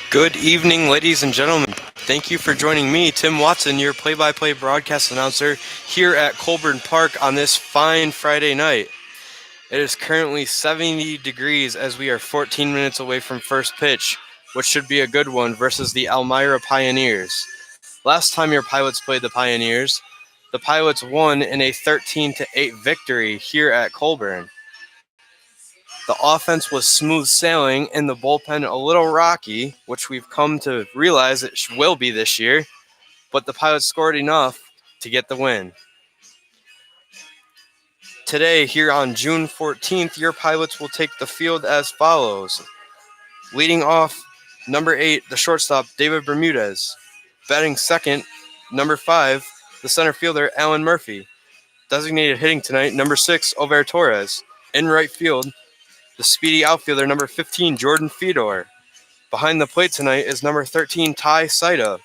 Good evening, ladies and gentlemen. Thank you for joining me, Tim Watson, your play-by-play broadcast announcer here at Colburn Park on this fine Friday night. It is currently 70 degrees as we are 14 minutes away from first pitch, which should be a good one versus the Elmira Pioneers. Last time your Pilots played the Pilots won in a 13-8 victory here at Colburn. The offense was smooth sailing and the bullpen a little rocky, which we've come to realize it will be this year, but the Pilots scored enough to get the win. Today, here on June 14th, your Pilots will take the field as follows. Leading off, number 8, the shortstop, David Bermudez. Batting second, number 5, the center fielder, Alan Murphy. Designated hitting tonight, number 6, Over Torres. In right field, the speedy outfielder, number 15, Jordan Fedor. Behind the plate tonight is number 13, Ty Saida.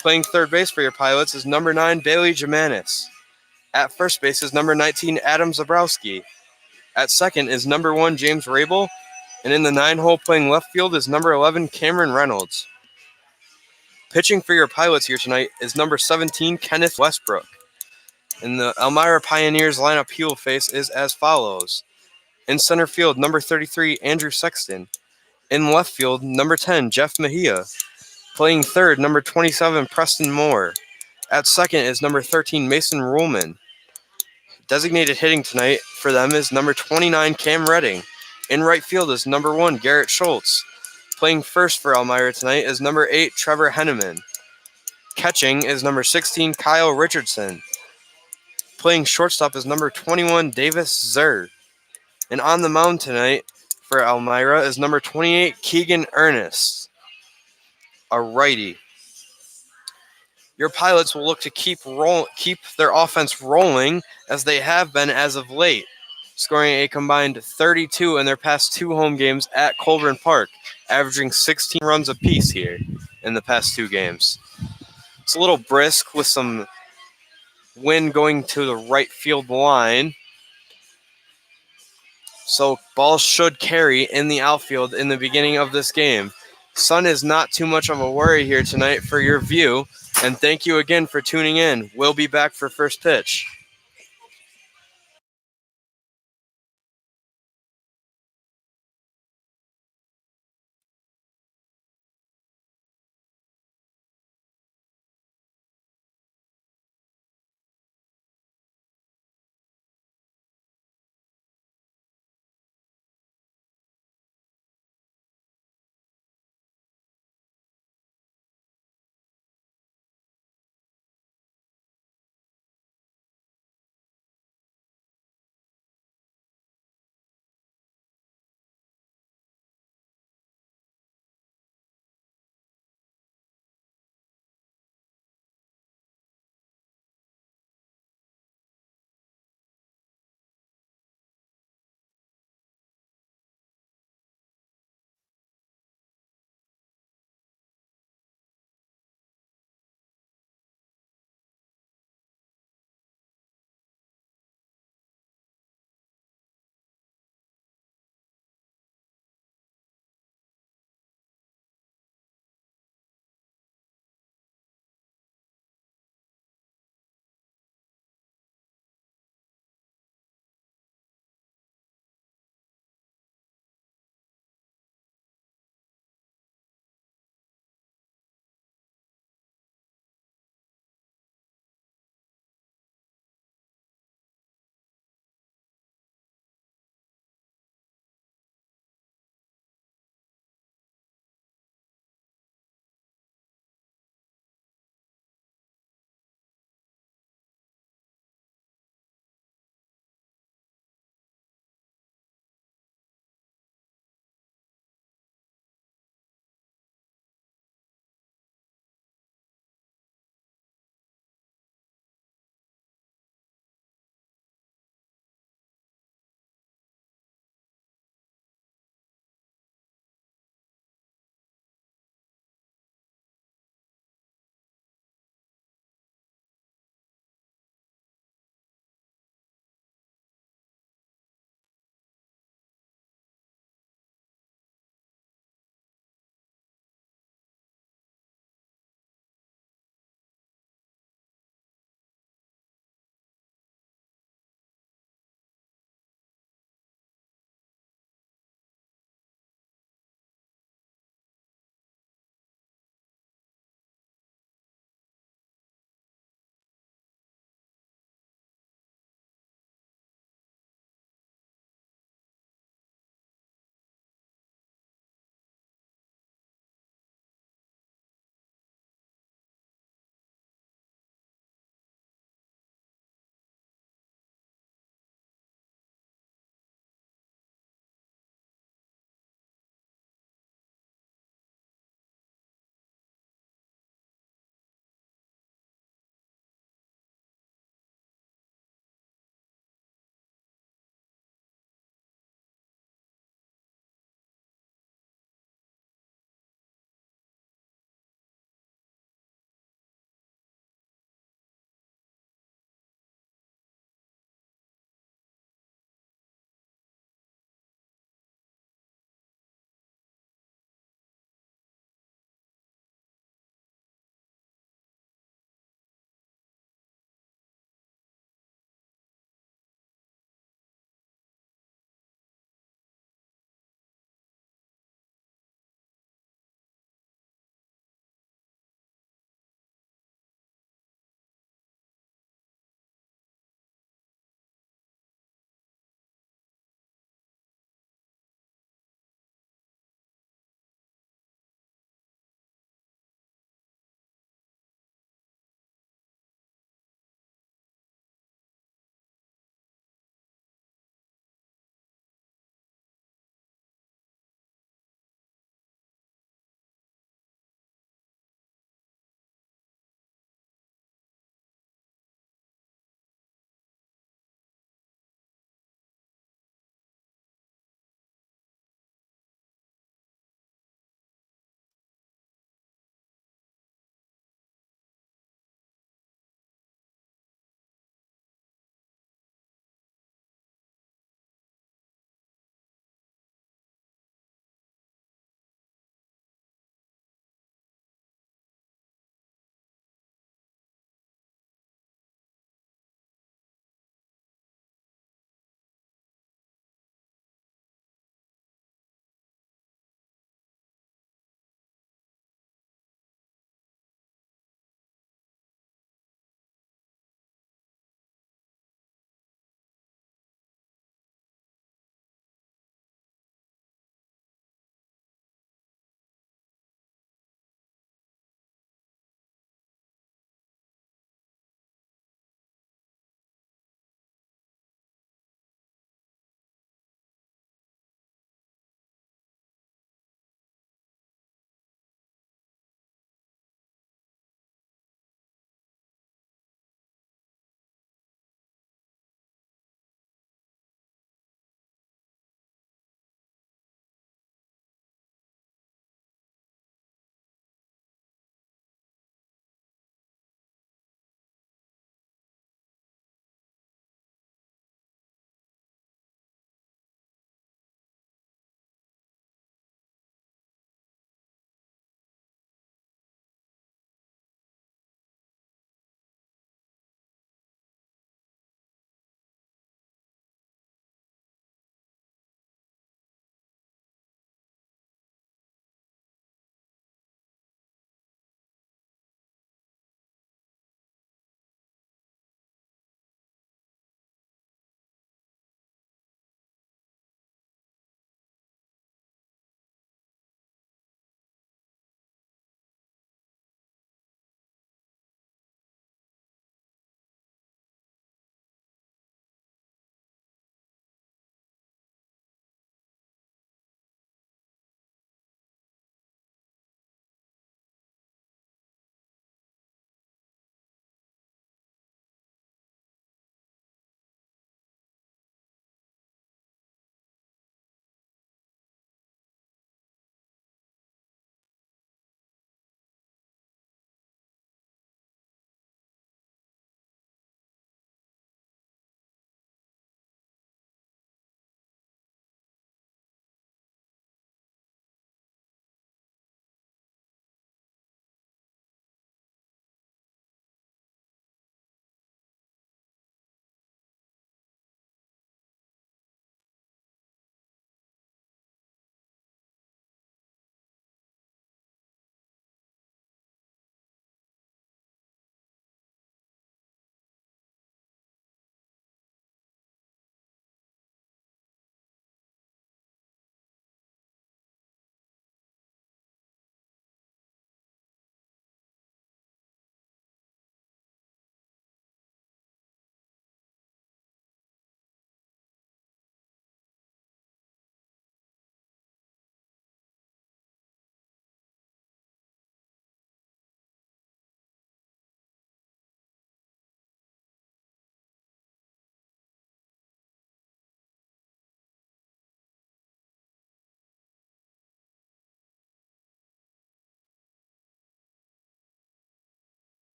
Playing third base for your Pilots is number 9, Bailey Jimenez. At first base is number 19, Adam Zabrowski. At second is number 1, James Rabel. And in the 9-hole playing left field is number 11, Cameron Reynolds. Pitching for your Pilots here tonight is number 17, Kenneth Westbrook. And the Elmira Pioneers lineup he will face is as follows. In center field, number 33, Andrew Sexton. In left field, number 10, Jeff Mejia. Playing third, number 27, Preston Moore. At second is number 13, Mason Ruhlman. Designated hitting tonight for them is number 29, Cam Redding. In right field is number 1, Garrett Schultz. Playing first for Elmira tonight is number 8, Trevor Henneman. Catching is number 16, Kyle Richardson. Playing shortstop is number 21, Davis Zer. And on the mound tonight for Elmira is number 28, Keegan Ernest, a righty. Your Pilots will look to keep their offense rolling as they have been as of late, scoring a combined 32 in their past 2 home games at Colburn Park, averaging 16 runs apiece here in the past 2 games. It's a little brisk with some wind going to the right field line, so balls should carry in the outfield in the beginning of this game. Sun is not too much of a worry here tonight for your view, and thank you again for tuning in. We'll be back for first pitch.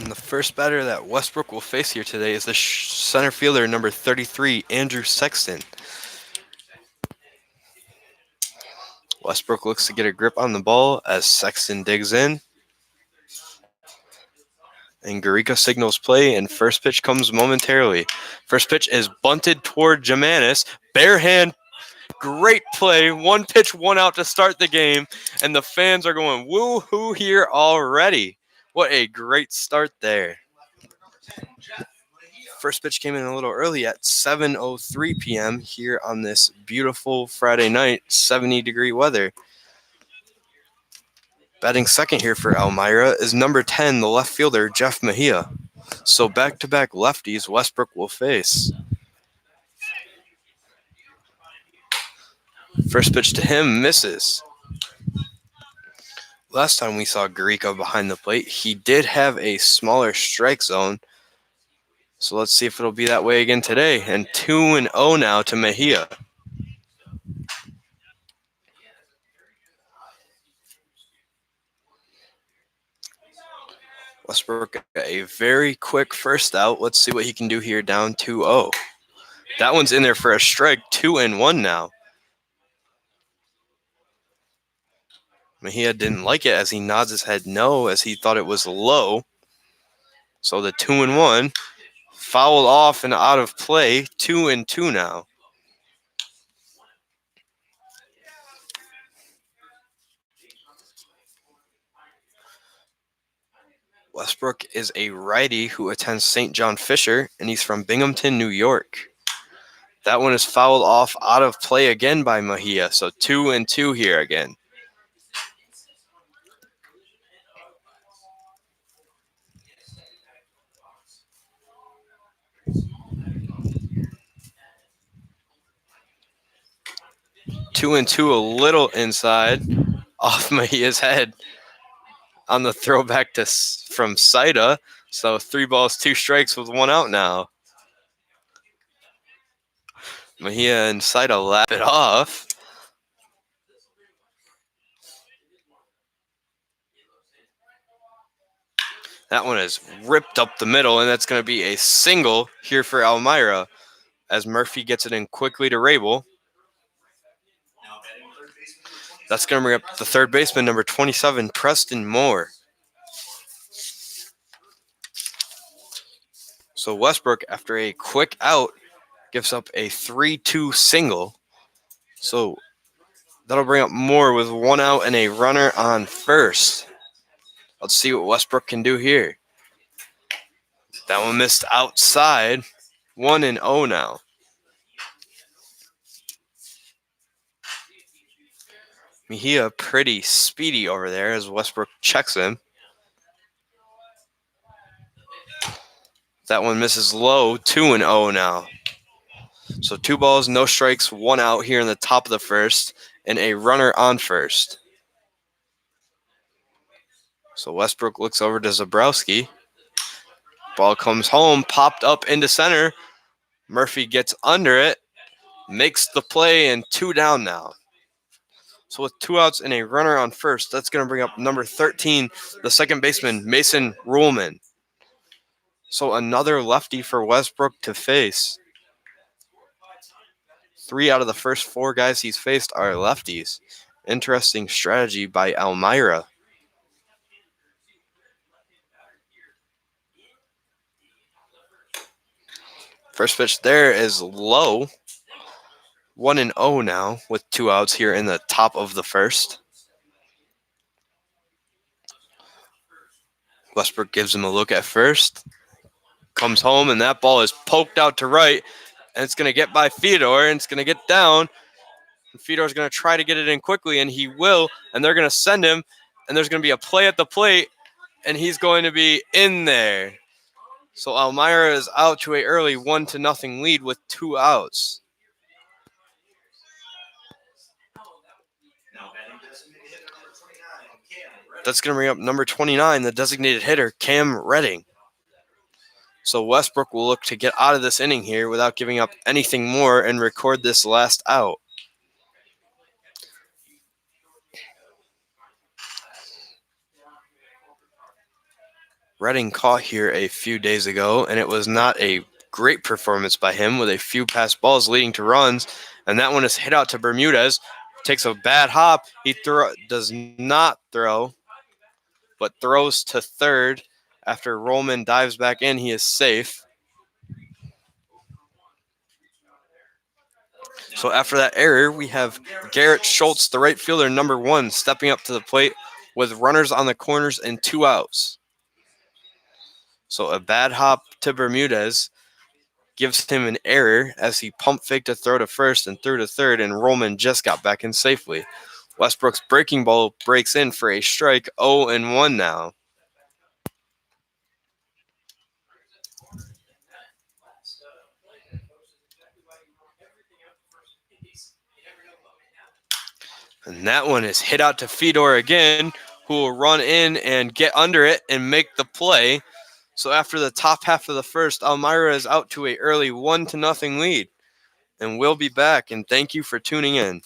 And the first batter that Westbrook will face here today is the center fielder, number 33, Andrew Sexton. Westbrook looks to get a grip on the ball as Sexton digs in. And Garika signals play, and first pitch comes momentarily. First pitch is bunted toward Jamanis. Bare hand, great play. One pitch, one out to start the game, and the fans are going woo-hoo here already. What a great start there. First pitch came in a little early at 7:03 p.m. here on this beautiful Friday night, 70-degree weather. Batting second here for Elmira is number 10, the left fielder, Jeff Mejia. So back-to-back lefties Westbrook will face. First pitch to him misses. Last time we saw Garika behind the plate, he did have a smaller strike zone. So let's see if it'll be that way again today. And 2-0 now to Mejia. Westbrook got a very quick first out. Let's see what he can do here, down 2-0. That one's in there for a strike, 2-1 now. Mejia didn't like it as he nods his head no, as he thought it was low. So the 2-1 fouled off and out of play, 2-2 now. Westbrook is a righty who attends St. John Fisher, and he's from Binghamton, New York. That one is fouled off out of play again by Mejia, so 2-2 here again. Two and two, a little inside off Mejia's head on the throwback from Saida. So 3 balls, 2 strikes with 1 out now. Mejia and Saida lap it off. That one is ripped up the middle, and that's going to be a single here for Elmira as Murphy gets it in quickly to Rabel. That's going to bring up the third baseman, number 27, Preston Moore. So Westbrook, after a quick out, gives up a 3-2 single. So that'll bring up Moore with 1 out and a runner on first. Let's see what Westbrook can do here. That one missed outside. 1-0 now. Mejia pretty speedy over there as Westbrook checks him. That one misses low. 2-0 now. So 2 balls, no strikes, 1 out here in the top of the first, and a runner on first. So Westbrook looks over to Zabrowski. Ball comes home, popped up into center. Murphy gets under it, makes the play, and 2 down now. So with 2 outs and a runner on first, that's going to bring up number 13, the second baseman, Mason Ruhlman. So another lefty for Westbrook to face. 3 out of the first 4 guys he's faced are lefties. Interesting strategy by Elmira. First pitch there is low. 1-0 now with 2 outs here in the top of the first. Westbrook gives him a look at first. Comes home, and that ball is poked out to right. And it's going to get by Fedor, and it's going to get down. And Fedor's going to try to get it in quickly, and he will. And they're going to send him, and there's going to be a play at the plate, and he's going to be in there. So Elmira is out to an early 1-0 lead with 2 outs. That's going to bring up number 29, the designated hitter, Cam Redding. So Westbrook will look to get out of this inning here without giving up anything more and record this last out. Redding caught here a few days ago, and it was not a great performance by him with a few passed balls leading to runs. And that one is hit out to Bermudez. Takes a bad hop. He does not throw, but throws to third. After Rollman dives back in, he is safe. So after that error, we have Garrett Schultz, the right fielder, number 1, stepping up to the plate with runners on the corners and 2 outs. So a bad hop to Bermudez gives him an error as he pump faked a throw to first and threw to third, and Rollman just got back in safely. Westbrook's breaking ball breaks in for a strike, 0-1 now. And that one is hit out to Fedor again, who will run in and get under it and make the play. So after the top half of the first, Elmira is out to an early 1-0 lead. And we'll be back, and thank you for tuning in.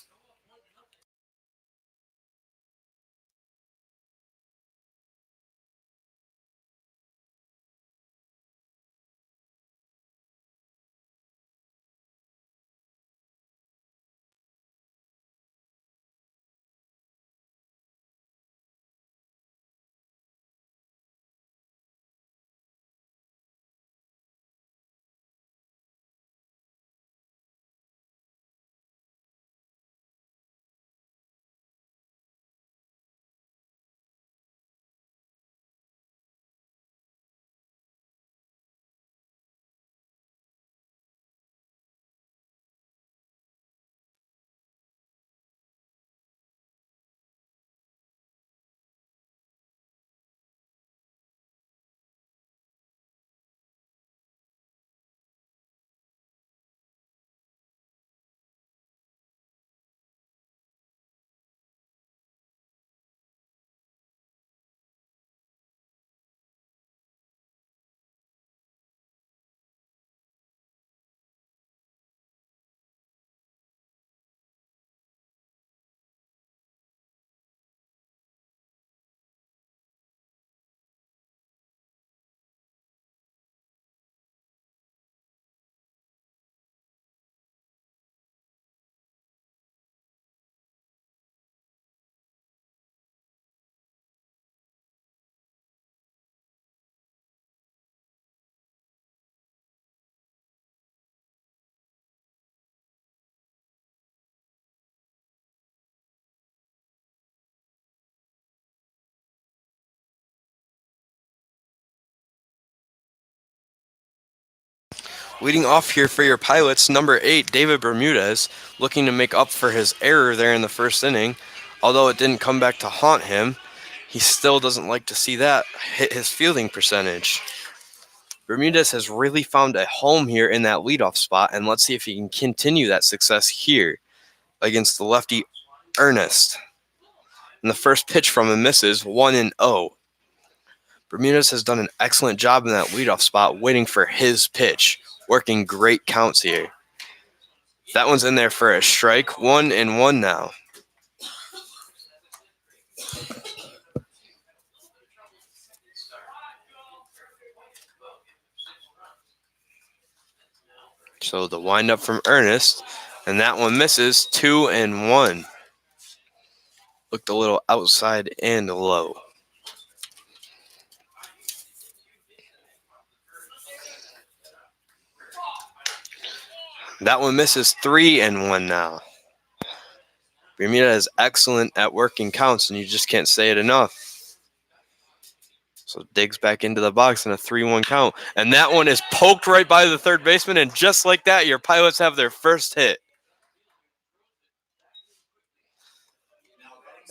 Leading off here for your Pilots, number 8, David Bermudez, looking to make up for his error there in the first inning. Although it didn't come back to haunt him, he still doesn't like to see that hit his fielding percentage. Bermudez has really found a home here in that leadoff spot, and let's see if he can continue that success here against the lefty Ernest. And the first pitch from him misses, 1-0. Bermudez has done an excellent job in that leadoff spot, waiting for his pitch, working great counts here. That one's in there for a strike, 1-1 now. So the windup from Ernest, and that one misses, 2-1. Looked a little outside and low. That one misses, 3-1 now. Bermudez is excellent at working counts, and you just can't say it enough. So digs back into the box in a 3-1 count. And that one is poked right by the third baseman, and just like that, your Pilots have their first hit.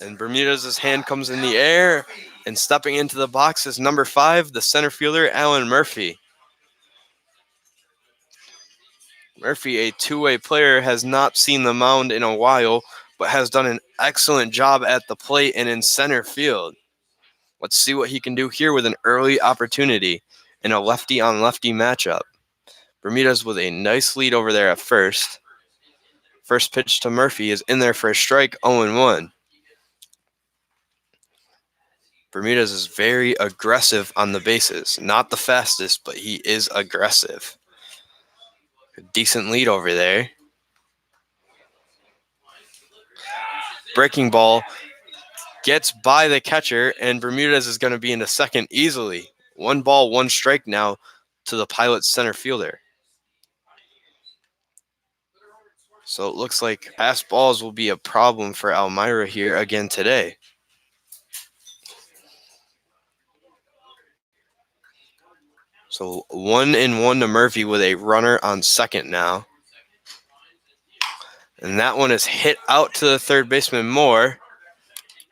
And Bermudez's hand comes in the air, and stepping into the box is number 5, the center fielder, Alan Murphy. Murphy, a two-way player, has not seen the mound in a while, but has done an excellent job at the plate and in center field. Let's see what he can do here with an early opportunity in a lefty-on-lefty matchup. Bermudez with a nice lead over there at first. First pitch to Murphy is in there for a strike, 0-1. Bermudez is very aggressive on the bases. Not the fastest, but he is aggressive. A decent lead over there. Breaking ball gets by the catcher, and Bermudez is going to be into second easily. 1 ball, 1 strike now to the Pilots center fielder. So it looks like fast balls will be a problem for Elmira here again today. So 1-1 to Murphy with a runner on second now. And that one is hit out to the third baseman Moore,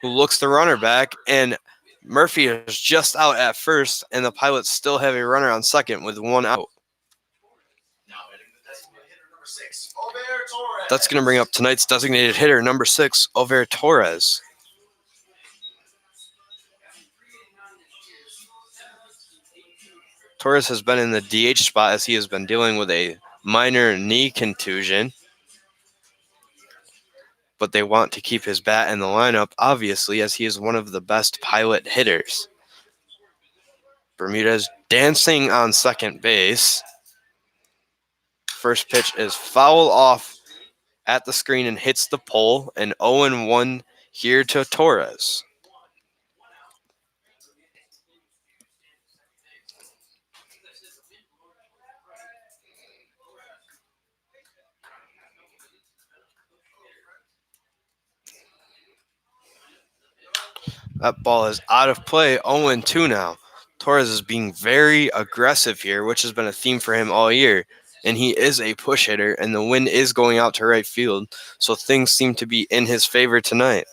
who looks the runner back, and Murphy is just out at first, and the Pilots still have a runner on second with 1 out. That's going to bring up tonight's designated hitter, number 6, Over Torres. Torres has been in the DH spot as he has been dealing with a minor knee contusion. But they want to keep his bat in the lineup, obviously, as he is one of the best Pilot hitters. Bermudez dancing on second base. First pitch is fouled off at the screen and hits the pole, and 0-1 here to Torres. That ball is out of play, 0-2 now. Torres is being very aggressive here, which has been a theme for him all year. And he is a push hitter, and the wind is going out to right field, so things seem to be in his favor tonight.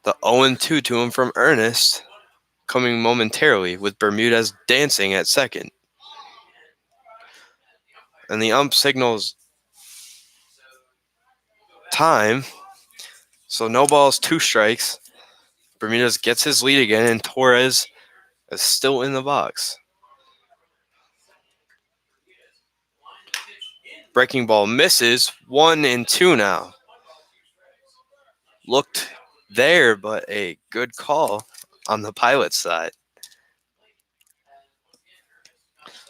The 0-2 to him from Ernest, coming momentarily with Bermudez dancing at second. And the ump signals time. So no balls, 2 strikes. Bermudez gets his lead again, and Torres is still in the box. Breaking ball misses, 1-2 now. Looked there, but a good call on the Pilot side.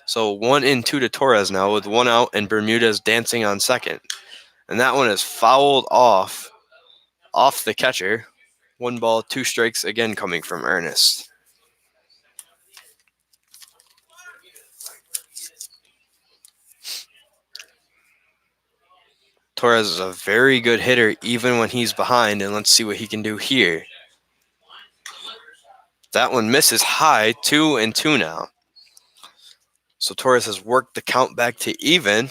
So 1-2 to Torres now with 1 out and Bermudez dancing on second. And that one is fouled off the catcher. 1 ball, 2 strikes again coming from Ernest. Torres is a very good hitter even when he's behind, and let's see what he can do here. That one misses high, 2-2 now. So Torres has worked the count back to even,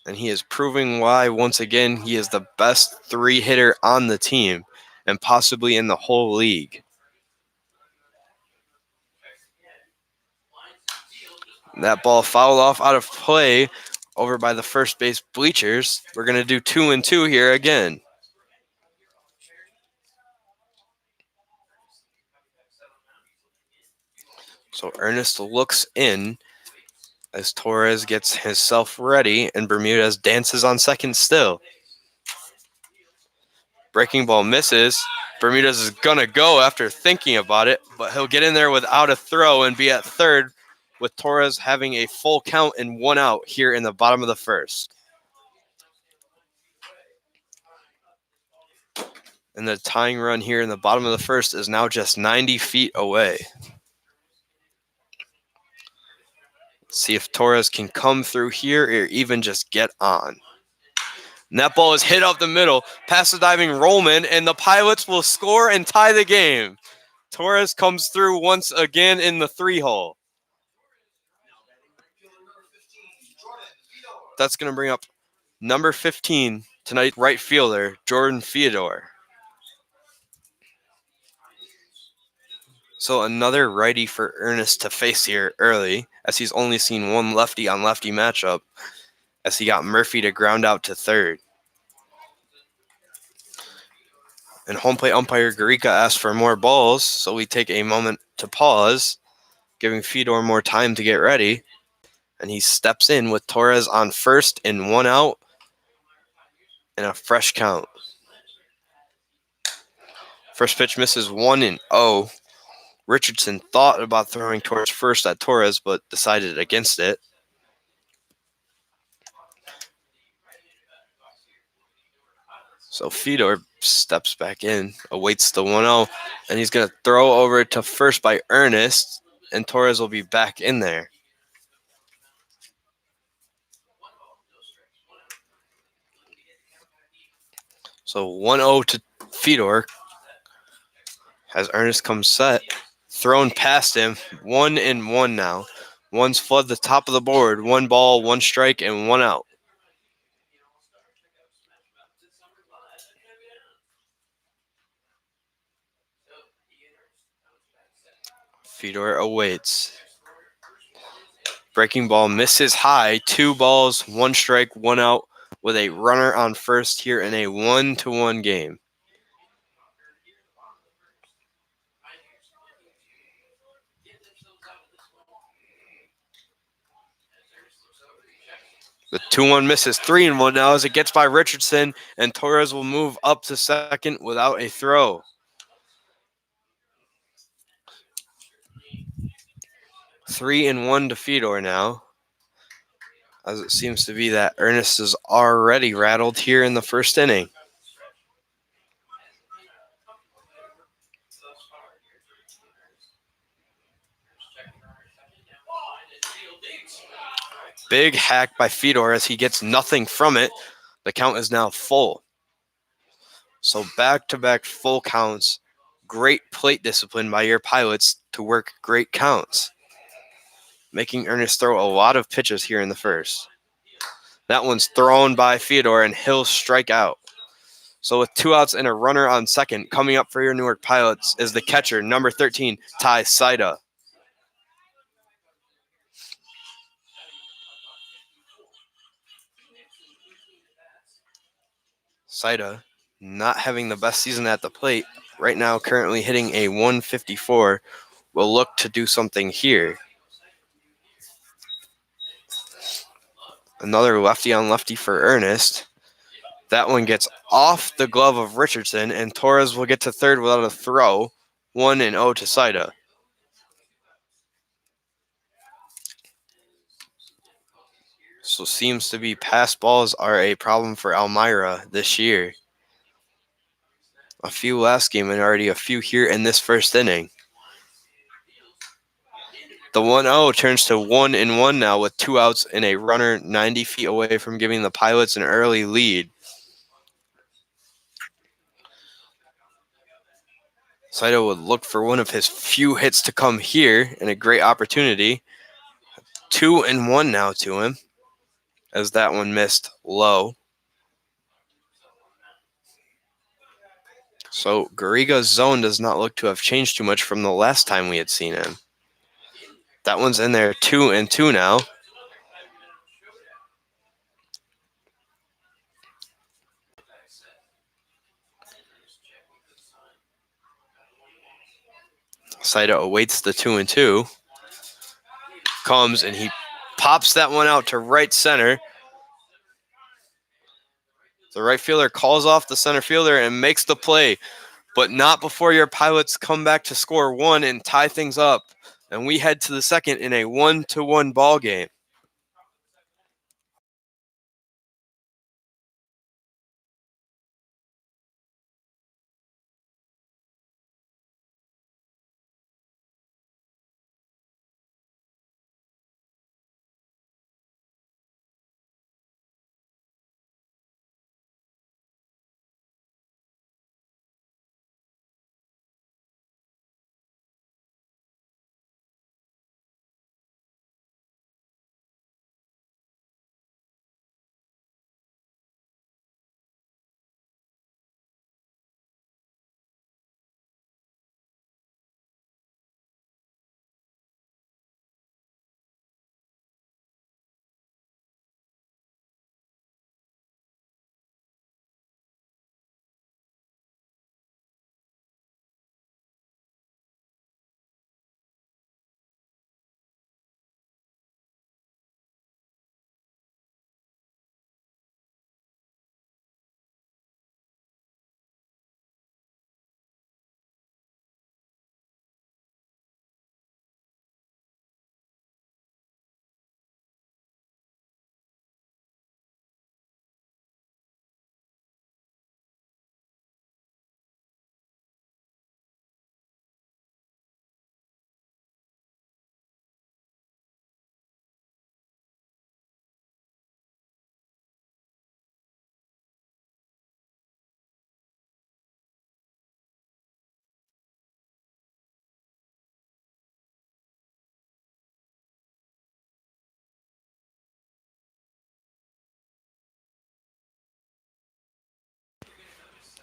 and he is proving why, once again, he is the best 3 hitter on the team and possibly in the whole league. That ball fouled off out of play over by the first base bleachers. We're going to do 2-2 here again. So Ernest looks in as Torres gets himself ready, and Bermudez dances on second still. Breaking ball misses. Bermudez is going to go after thinking about it, but he'll get in there without a throw and be at third, with Torres having a full count and 1 out here in the bottom of the first. And the tying run here in the bottom of the first is now just 90 feet away. Let's see if Torres can come through here or even just get on. And that ball is hit up the middle, past the diving Rollman, and the Pilots will score and tie the game. Torres comes through once again in the 3-hole. That's going to bring up number 15 tonight, right fielder, Jordan Theodore. So another righty for Ernest to face here early, as he's only seen 1 lefty-on-lefty matchup, as he got Murphy to ground out to third. And home plate umpire Garika asked for more balls, so we take a moment to pause, giving Fedor more time to get ready. And he steps in with Torres on first and 1 out. and a fresh count. First pitch misses 1-0. Richardson thought about throwing towards first at Torres, but decided against it. So Fedor steps back in, awaits the 1-0, and he's going to throw over to first by Ernest, and Torres will be back in there. So 1-0 to Fedor as Ernest comes set. Thrown past him, 1-1 now. One's flood the top of the board. 1 ball, 1 strike, and 1 out. Fedor awaits. Breaking ball misses high. 2 balls, 1 strike, 1 out with a runner on first here in a 1-1 game. The 2-1 misses 3-1 now as it gets by Richardson, and Torres will move up to second without a throw. 3-1 to Fedor now, as it seems to be that Ernest is already rattled here in the first inning. Big hack by Fedor as he gets nothing from it. The count is now full. So back-to-back full counts. Great plate discipline by your pilots to work great counts, making Ernest throw a lot of pitches here in the first. That one's thrown by Fedor, and he'll strike out. So with 2 outs and a runner on second, coming up for your Newark Pilots is the catcher, number 13, Ty Saida. Saida, not having the best season at the plate, right now currently hitting a 154, will look to do something here. Another lefty on lefty for Ernest. That one gets off the glove of Richardson, and Torres will get to third without a throw. 1-0 to Saida. So seems to be pass balls are a problem for Elmira this year. A few last game and already a few here in this first inning. The 1-0 turns to 1-1 now with 2 outs and a runner 90 feet away from giving the Pilots an early lead. Saito would look for one of his few hits to come here and a great opportunity. 2-1 now to him as that one missed low. So Garriga's zone does not look to have changed too much from the last time we had seen him. That one's in there 2-2 now. Saito awaits the 2-2. Comes and he pops that one out to right center. The right fielder calls off the center fielder and makes the play, but not before your Pilots come back to score 1 and tie things up. And we head to the second in a 1-1 ball game.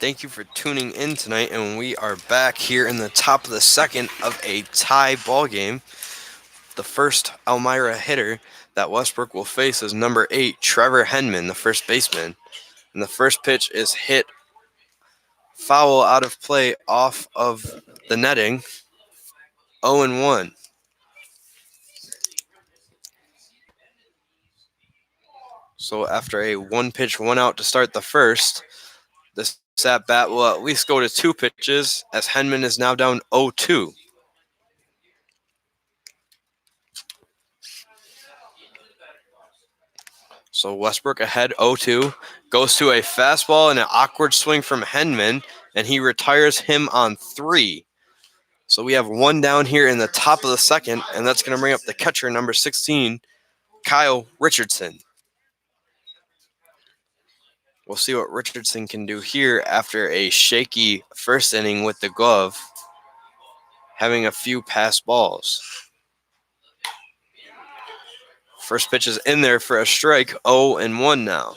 Thank you for tuning in tonight, and we are back here in the top of the second of a tie ball game. The first Elmira hitter that Westbrook will face is number 8, Trevor Henman, the first baseman. And the first pitch is hit foul out of play off of the netting. 0-1. So after a 1-pitch, 1-out to start the first, this at bat will at least go to 2 pitches, as Henman is now down 0-2. So Westbrook ahead 0-2, goes to a fastball and an awkward swing from Henman, and he retires him on 3. So we have 1 down here in the top of the second, and that's going to bring up the catcher, number 16, Kyle Richardson. We'll see what Richardson can do here after a shaky first inning with the glove, having a few pass balls. First pitch is in there for a strike, 0-1 now.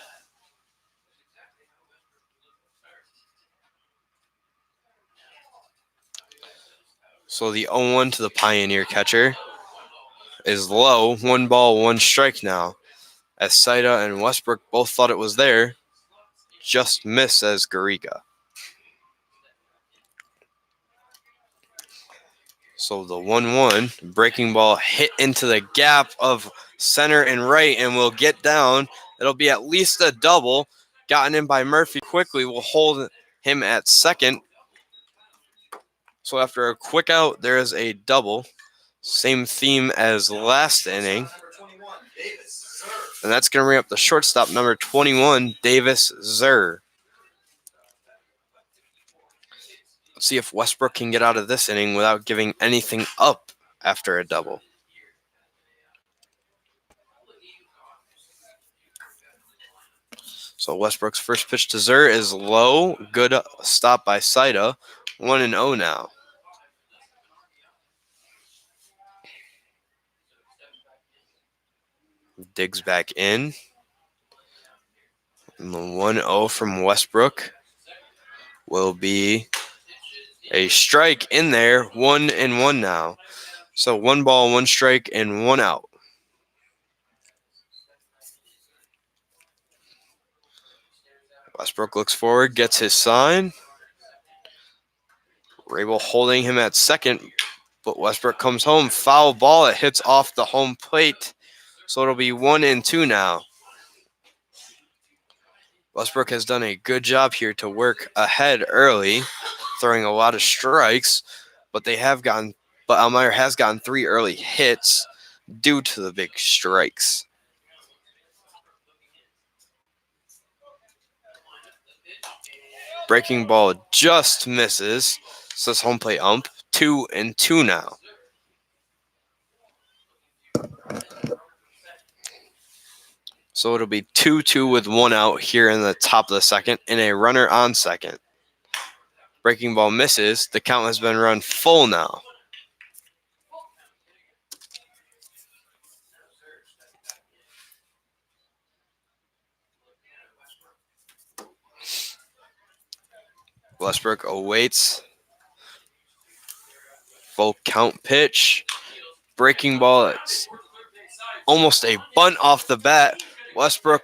So the 0-1 to the Pioneer catcher is low. 1 ball, 1 strike now. As Saida and Westbrook both thought it was there, just missed as Garriga. So the 1-1 breaking ball hit into the gap of center and right and will get down. It'll be at least a double. Gotten in by Murphy quickly. Will hold him at second. So after a quick out, there is a double. Same theme as last inning. And that's going to bring up the shortstop, number 21, Davis Zur. Let's see if Westbrook can get out of this inning without giving anything up after a double. So Westbrook's first pitch to Zur is low. Good stop by Saida. 1-0 now. Digs back in. And the 1-0 from Westbrook will be a strike in there. 1-1 now. So 1 ball, 1 strike, and 1 out. Westbrook looks forward, gets his sign. Rabel holding him at second, but Westbrook comes home. Foul ball, it hits off the home plate. So it'll be 1-2 now. Westbrook has done a good job here to work ahead early, throwing a lot of strikes, but Elmira has gotten 3 early hits due to the big strikes. Breaking ball just misses, says home plate ump. 2-2 now. So it'll be 2-2 with 1 out here in the top of the second and a runner on second. Breaking ball misses. The count has been run full now. Westbrook awaits. Full count pitch. Breaking ball. It's almost a bunt off the bat. Westbrook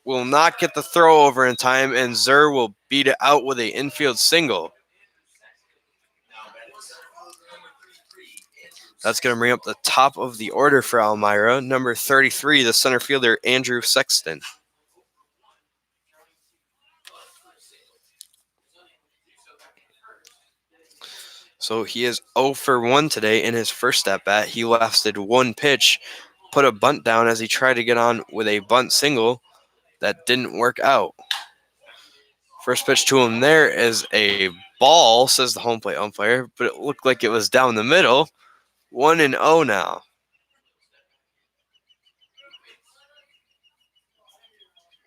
will not get the throw over in time, and Zur will beat it out with an infield single. That's going to bring up the top of the order for Elmira. Number 33, the center fielder, Andrew Sexton. So he is 0 for 1 today in his first at-bat. He lasted 1 pitch, put a bunt down as he tried to get on with a bunt single. That didn't work out. First pitch to him there is a ball, says the home plate umpire, but it looked like it was down the middle. 1-0 now.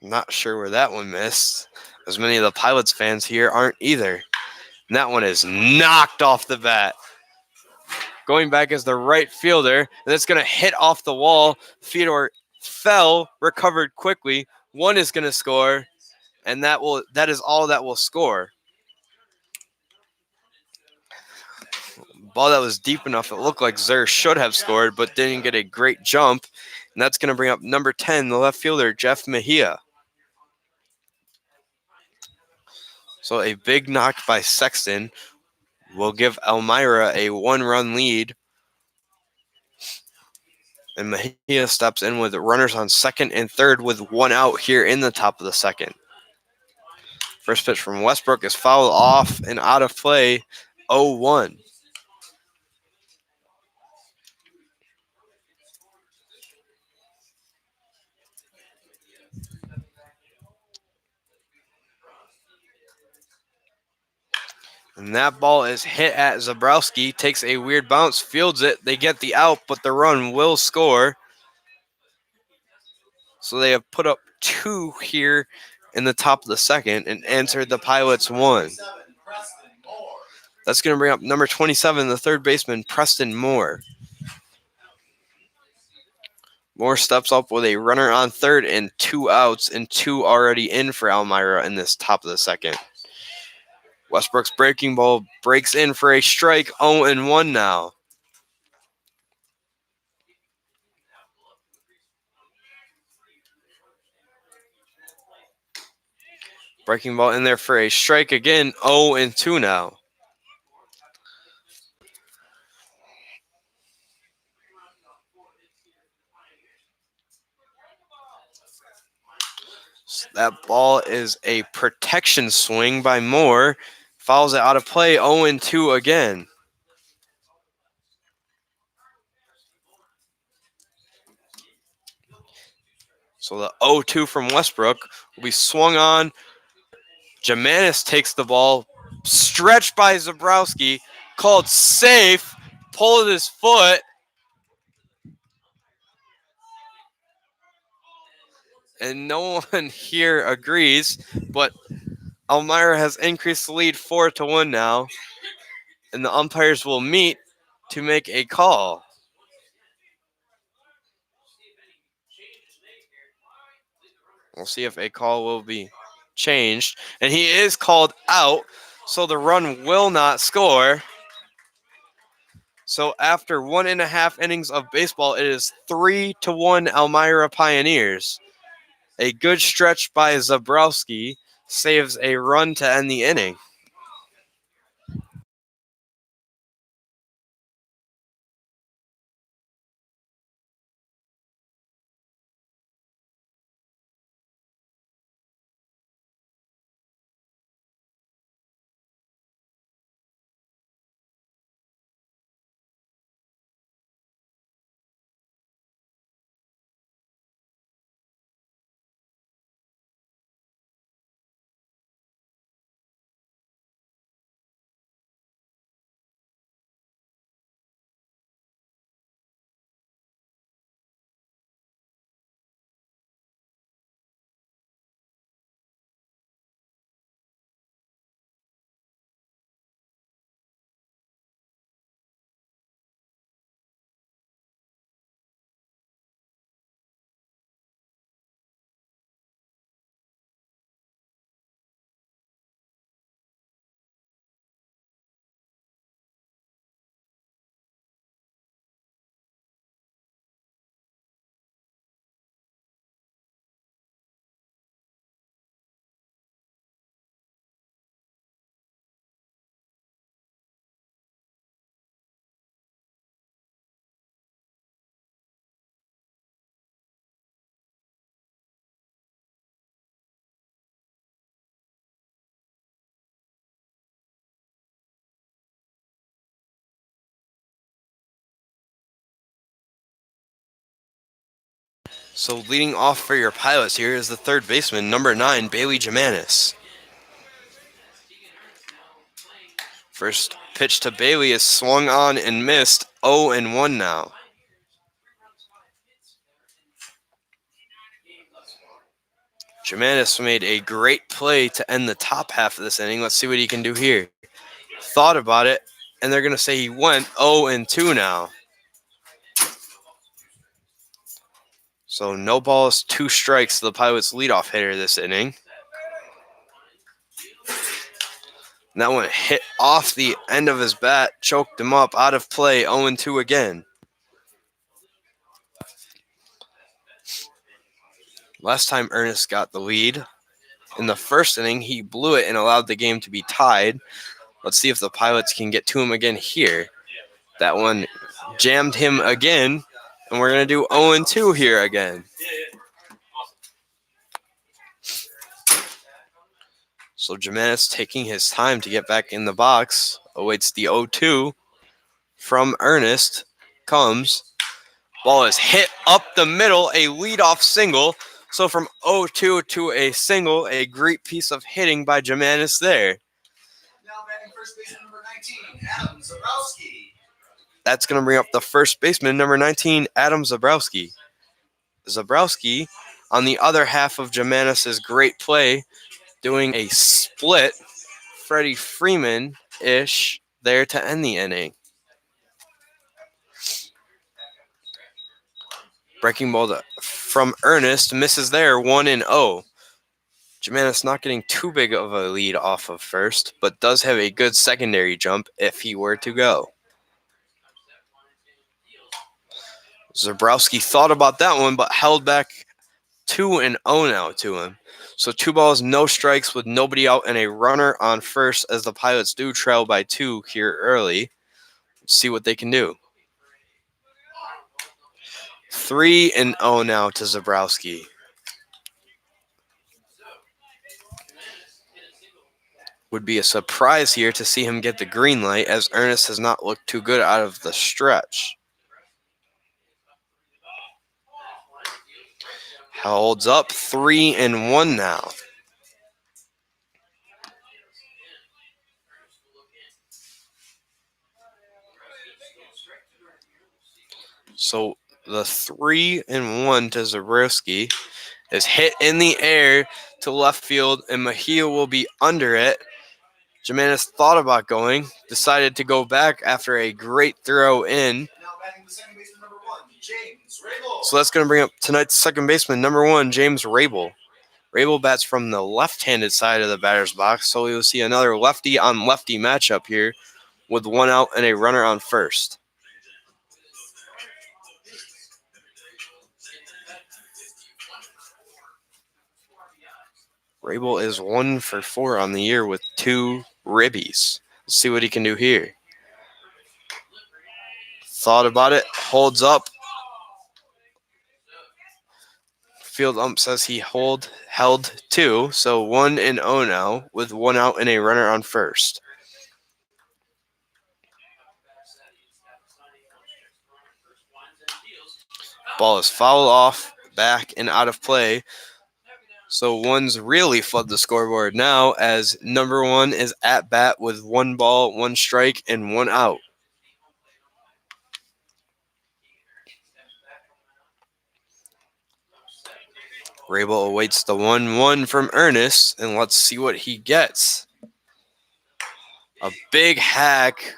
Not sure where that one missed, as many of the Pilots fans here aren't either. And that one is knocked off the bat. Going back as the right fielder, and it's going to hit off the wall. Fedor fell, recovered quickly. 1 is going to score, and that is all that will score. ball that was deep enough. It looked like Zer should have scored, but didn't get a great jump. And that's going to bring up number 10, the left fielder, Jeff Mejia. So a big knock by Sexton will give Elmira a 1-run lead. And Mejia steps in with runners on second and third with 1 out here in the top of the second. First pitch from Westbrook is fouled off and out of play, 0-1. And that ball is hit at Zabrowski, takes a weird bounce, fields it. They get the out, but the run will score. So they have put up 2 here in the top of the second and answered the Pilots 1. That's going to bring up number 27, the third baseman, Preston Moore. Moore steps up with a runner on third and 2 outs, and 2 already in for Elmira in this top of the second. Westbrook's breaking ball breaks in for a strike, 0-1 now. Breaking ball in there for a strike again, 0-2 now. So that ball is a protection swing by Moore. Fouls it out of play, 0-2 again. So the 0-2 from Westbrook will be swung on. Gimenez takes the ball, stretched by Zabrowski, called safe, pulled his foot. And no one here agrees, but Elmira has increased the lead 4-1 now, and the umpires will meet to make a call. We'll see if a call will be changed, and he is called out, so the run will not score. So after 1.5 innings of baseball, it is 3-1 Elmira Pioneers. A good stretch by Zabrowski saves a run to end the inning. So leading off for your Pilots here is the third baseman, number 9, Bailey Gimenez. First pitch to Bailey is swung on and missed, 0-1 now. Gimenez made a great play to end the top half of this inning. Let's see what he can do here. Thought about it, and they're going to say he went 0-2 now. So no balls, 2 strikes to the Pilots' leadoff hitter this inning. And that one hit off the end of his bat, choked him up, out of play, 0-2 again. Last time Ernest got the lead, in the first inning, he blew it and allowed the game to be tied. Let's see if the Pilots can get to him again here. That one jammed him again, and we're going to do 0-2 here again. So Jimenez, taking his time to get back in the box, awaits the 0-2 from Ernest. Comes. Ball is hit up the middle, a leadoff single. So from 0-2 to a single, a great piece of hitting by Jimenez there. Now batting first baseman number 19, Adam Zabrowski. That's going to bring up the first baseman, number 19, Adam Zabrowski. Zabrowski, on the other half of Jimenez's great play, doing a split Freddie Freeman-ish there to end the inning. Breaking ball from Ernest, misses there, 1-0. Jimenez not getting too big of a lead off of first, but does have a good secondary jump if he were to go. Zabrowski thought about that one, but held back 2-0 now to him. So 2 balls, no strikes with nobody out and a runner on first as the Pilots do trail by 2 here early. Let's see what they can do. 3-0 now to Zabrowski. Would be a surprise here to see him get the green light as Ernest has not looked too good out of the stretch. Holds up 3-1 now. So the 3-1 to Zabrowski is hit in the air to left field, and Mejia will be under it. Jimenez thought about going, decided to go back after a great throw in. Now batting the second baseman number 1, James Rabel. So that's going to bring up tonight's second baseman, number 1, James Rabel. Rabel bats from the left-handed side of the batter's box, so we will see another lefty-on-lefty matchup here with 1 out and a runner on first. Rabel is 1 for 4 on the year with 2 ribbies. Let's see what he can do here. Thought about it, holds up. Field ump says he held 2, so 1-0 now with 1 out and a runner on first. Ball is fouled off, back and out of play. So one's really flood the scoreboard now as number 1 is at bat with 1 ball, 1 strike, and 1 out. Rabel awaits the 1-1 from Ernest, and let's see what he gets. A big hack,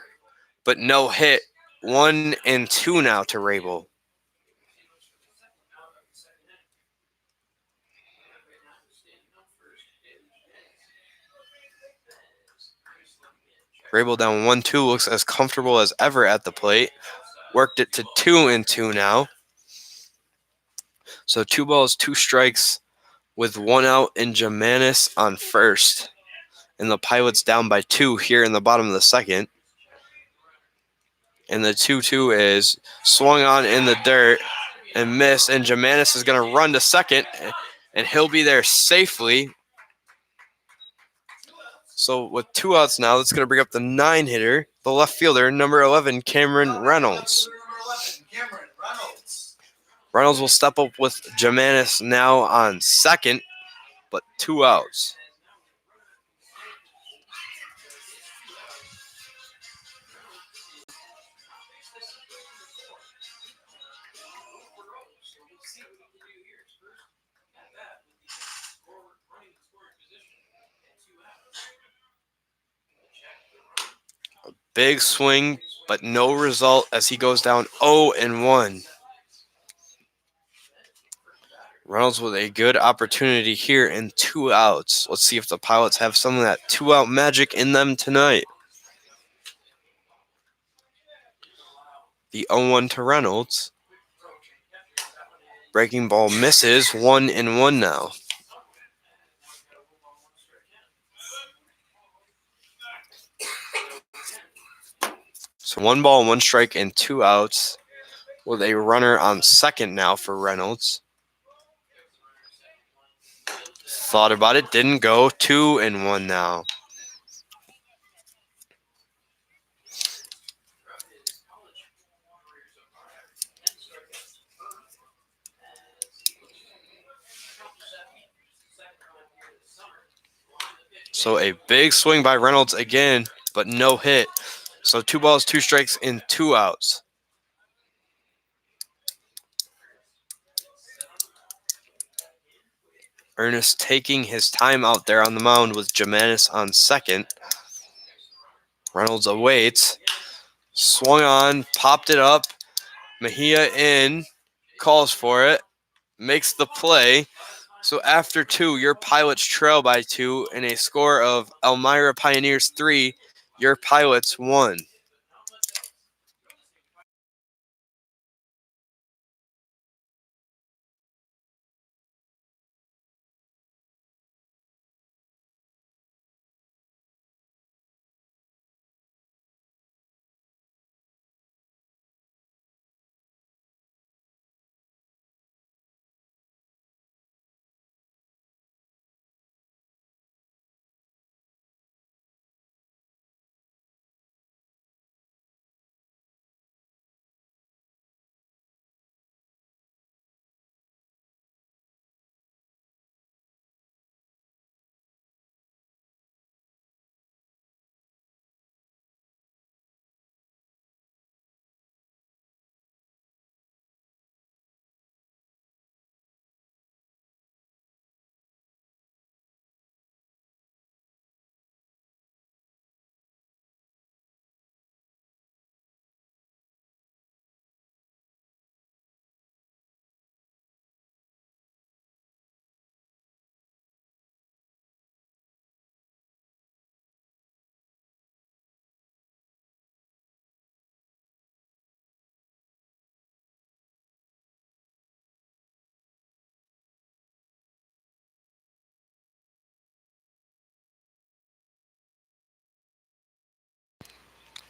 but no hit. 1-2 now to Rabel. Rabel down 1-2, looks as comfortable as ever at the plate. Worked it to 2-2 now. So 2 balls, 2 strikes with 1 out and Jimenez on first. And the Pilots down by 2 here in the bottom of the second. And the 2-2 is swung on in the dirt and missed. And Jimenez is going to run to second, and he'll be there safely. So with 2 outs now, that's going to bring up the 9-hitter, the left fielder, number 11, Cameron Reynolds. Reynolds will step up with Jimenez now on second, but 2 outs. A big swing, but no result as he goes down 0-1. Reynolds with a good opportunity here in 2 outs. Let's see if the Pilots have some of that 2-out magic in them tonight. The 0-1 to Reynolds. Breaking ball misses. 1-1 now. So 1 ball, 1 strike, and 2 outs with a runner on second now for Reynolds. Thought about it, didn't go. 2-1 now. So a big swing by Reynolds again, but no hit. So 2 balls, 2 strikes, and 2 outs. Ernest taking his time out there on the mound with Jimenez on second. Reynolds awaits. Swung on, popped it up. Mejia in, calls for it, makes the play. So after 2, your Pilots trail by 2 in a score of Elmira Pioneers 3, your Pilots 1.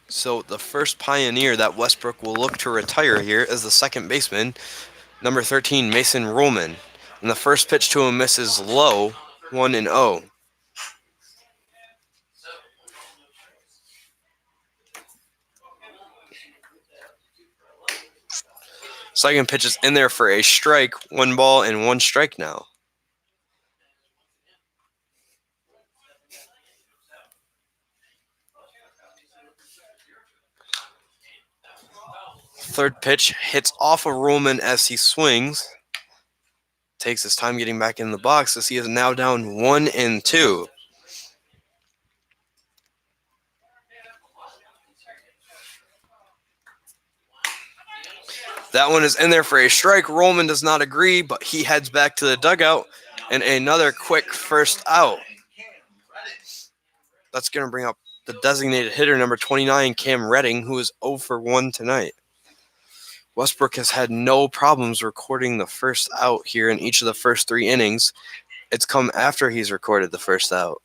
So the first Pioneer that Westbrook will look to retire here is the second baseman, number 13, Mason Rollman. And the first pitch to him misses low, 1-0. Second pitch is in there for a strike, 1 ball and 1 strike now. Third pitch hits off of Rollman as he swings. Takes his time getting back in the box as he is now down 1-2. That one is in there for a strike. Rollman does not agree, but he heads back to the dugout and another quick first out. That's going to bring up the designated hitter, number 29, Cam Redding, who is 0 for 1 tonight. Westbrook has had no problems recording the first out here in each of the first 3 innings. It's come after he's recorded the first out.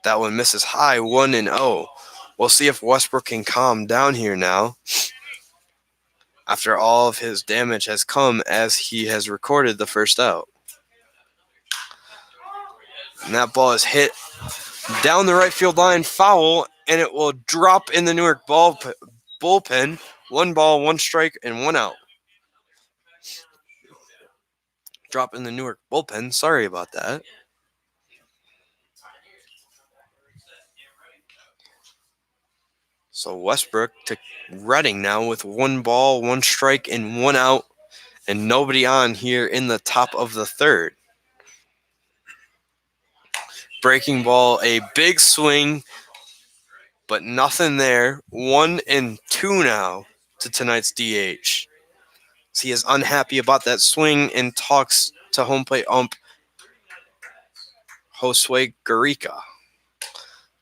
That one misses high, 1-0. We'll see if Westbrook can calm down here now after all of his damage has come as he has recorded the first out. And that ball is hit down the right field line, foul, and it will drop in the Newark bullpen. 1 ball, 1 strike, and 1 out. Drop in the Newark bullpen. Sorry about that. So Westbrook to Redding now with 1 ball, 1 strike, and 1 out, and nobody on here in the top of the third. Breaking ball, a big swing, but nothing there. 1-2 now to tonight's DH. He is unhappy about that swing and talks to home plate ump Josue Garrica.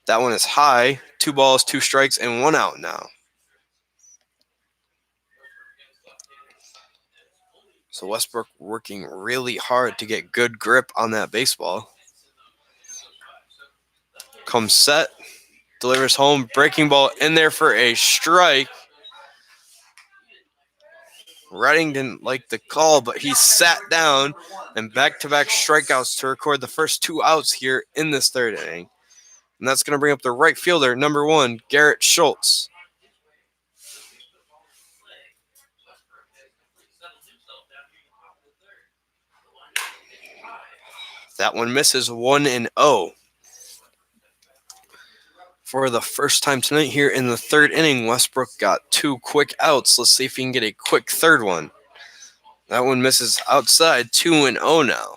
That one is high. 2 balls, 2 strikes, and 1 out now. So Westbrook working really hard to get good grip on that baseball. Comes set, delivers home, breaking ball in there for a strike. Redding didn't like the call, but he sat down and back-to-back strikeouts to record the first 2 outs here in this third inning. And that's going to bring up the right fielder, number 1, Garrett Schultz. That one misses 1-0. For the first time tonight here in the third inning, Westbrook got 2 quick outs. Let's see if he can get a quick third one. That one misses outside, 2-0 now.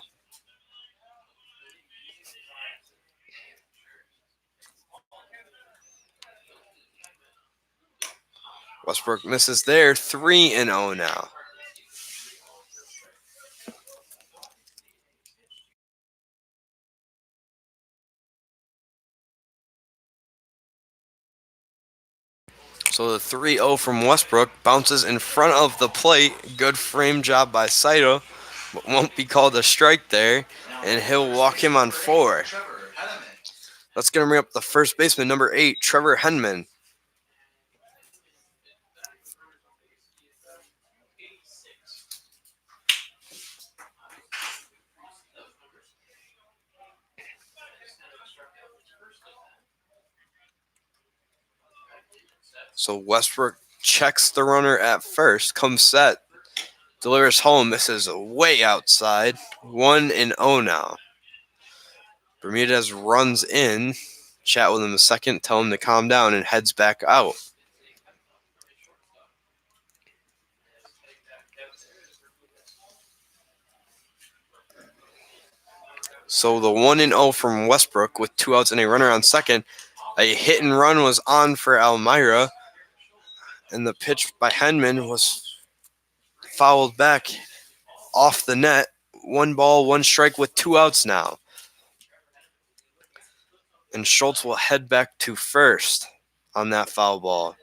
Westbrook misses there, 3-0 now. So the 3-0 from Westbrook bounces in front of the plate. Good frame job by Saito, but won't be called a strike there, and he'll walk him on 4. That's going to bring up the first baseman, number 8, Trevor Henman. So Westbrook checks the runner at first, comes set, delivers home, misses way outside, 1-0 now. Bermudez runs in, chat with him a second, tell him to calm down, and heads back out. So the 1-0 from Westbrook with 2 outs and a runner on second. A hit and run was on for Elmira, and the pitch by Henman was fouled back off the net. 1 ball, 1 strike with 2 outs now. And Schultz will head back to first on that foul ball.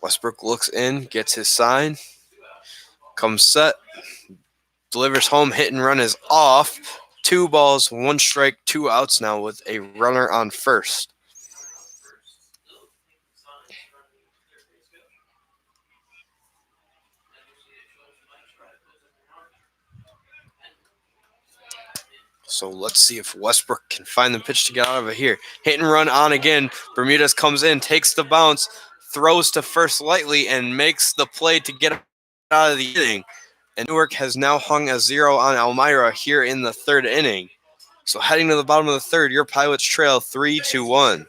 Westbrook looks in, gets his sign, comes set, delivers home, hit and run is off. 2 balls, 1 strike, 2 outs now with a runner on first. So let's see if Westbrook can find the pitch to get out of it here. Hit and run on again. Bermudez comes in, takes the bounce, throws to first lightly, and makes the play to get out of the inning. And Newark has now hung a 0 on Elmira here in the third inning. So heading to the bottom of the third, your Pilots trail 3-1.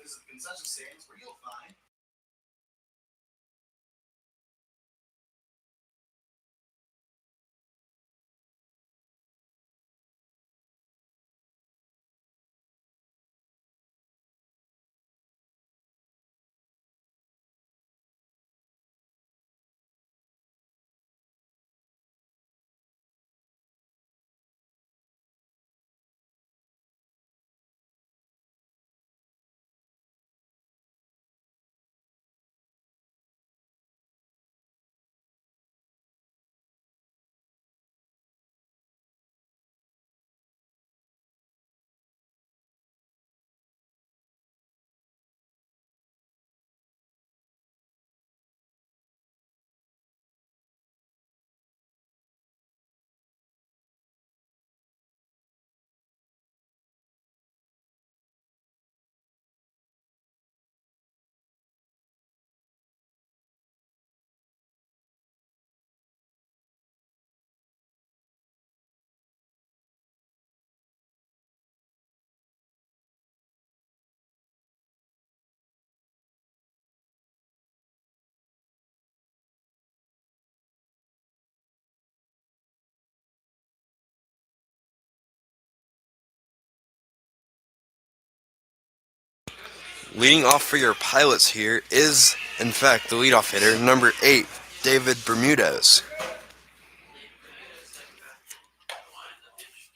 Leading off for your Pilots here is, in fact, the leadoff hitter, number 8, David Bermudez.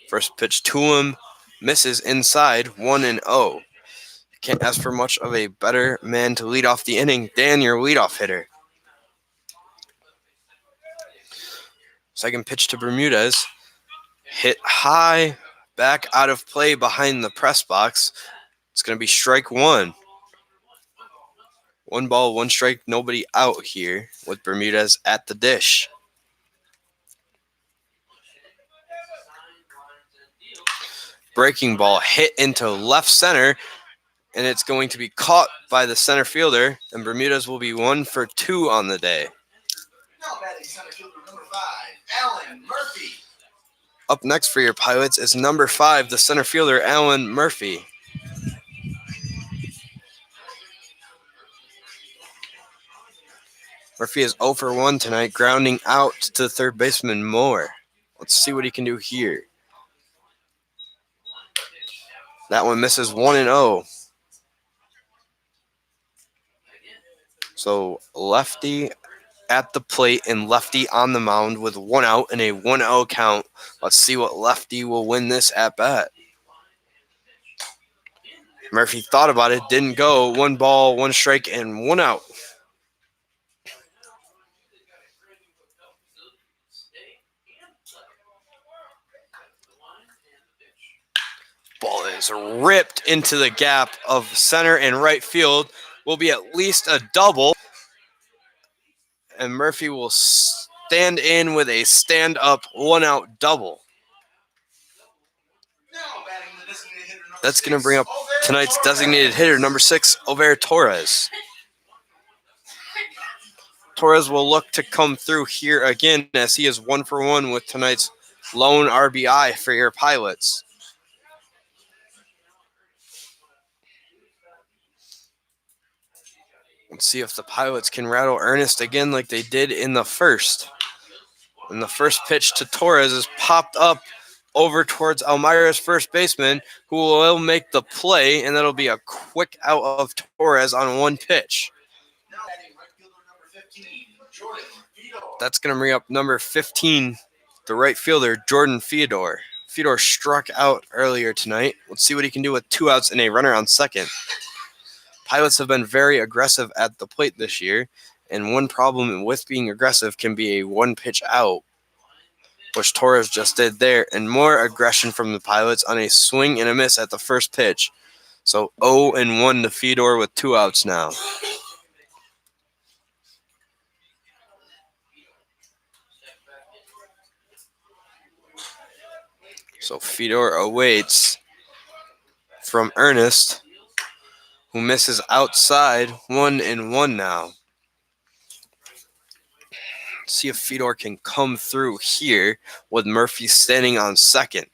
First pitch to him, misses inside, 1-0. Can't ask for much of a better man to lead off the inning than your leadoff hitter. Second pitch to Bermudez, hit high, back out of play behind the press box. It's going to be strike one. 1 ball, 1 strike, nobody out here with Bermudez at the dish. Breaking ball hit into left center, and it's going to be caught by the center fielder, and Bermudez will be 1 for 2 on the day. Now batting center fielder number 5, Alan Murphy. Up next for your Pilots is number 5, the center fielder, Alan Murphy. Murphy is 0 for 1 tonight, grounding out to third baseman Moore. Let's see what he can do here. That one misses 1-0. So lefty at the plate and lefty on the mound with 1 out and a 1-0 count. Let's see what lefty will win this at bat. Murphy thought about it, didn't go. 1 ball, 1 strike, and 1 out. Ball is ripped into the gap of center and right field. Will be at least a double. And Murphy will stand in with a stand-up 1-out double. That's going to bring up tonight's designated hitter, number 6, Over Torres. Torres will look to come through here again as he is 1 for 1 with tonight's lone RBI for your Pilots. Let's see if the Pilots can rattle Ernest again like they did in the first. And the first pitch to Torres is popped up over towards Elmira's first baseman, who will make the play, and that'll be a quick out of Torres on 1 pitch. That's going to bring up number 15, the right fielder, Jordan Theodore. Theodore struck out earlier tonight. Let's see what he can do with 2 outs and a runner on second. Pilots have been very aggressive at the plate this year, and one problem with being aggressive can be a 1 pitch out, which Torres just did there, and more aggression from the Pilots on a swing and a miss at the first pitch. So 0-1 to Theodore with 2 outs now. So Fedor awaits from Ernest, who misses outside. 1-1 now. Let's see if Fedor can come through here with Murphy standing on second.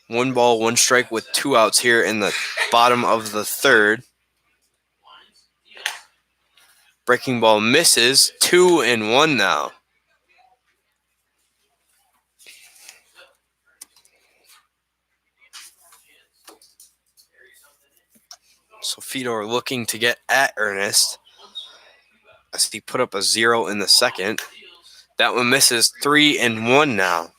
1 ball, 1 strike with 2 outs here in the bottom of the third. Breaking ball misses. 2-1 now. So Fedor looking to get at Ernest as he put up a 0 in the second. That one misses. 3-1 now.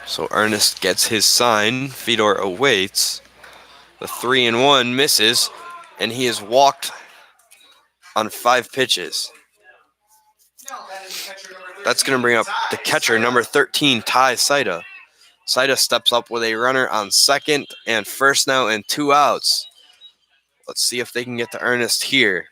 So Ernest gets his sign. Fedor awaits. The 3-1 misses, and he is walked on 5 pitches. That's going to bring up the catcher, number 13, Ty Saida. Saida steps up with a runner on second and first now and 2 outs. Let's see if they can get to Ernest here.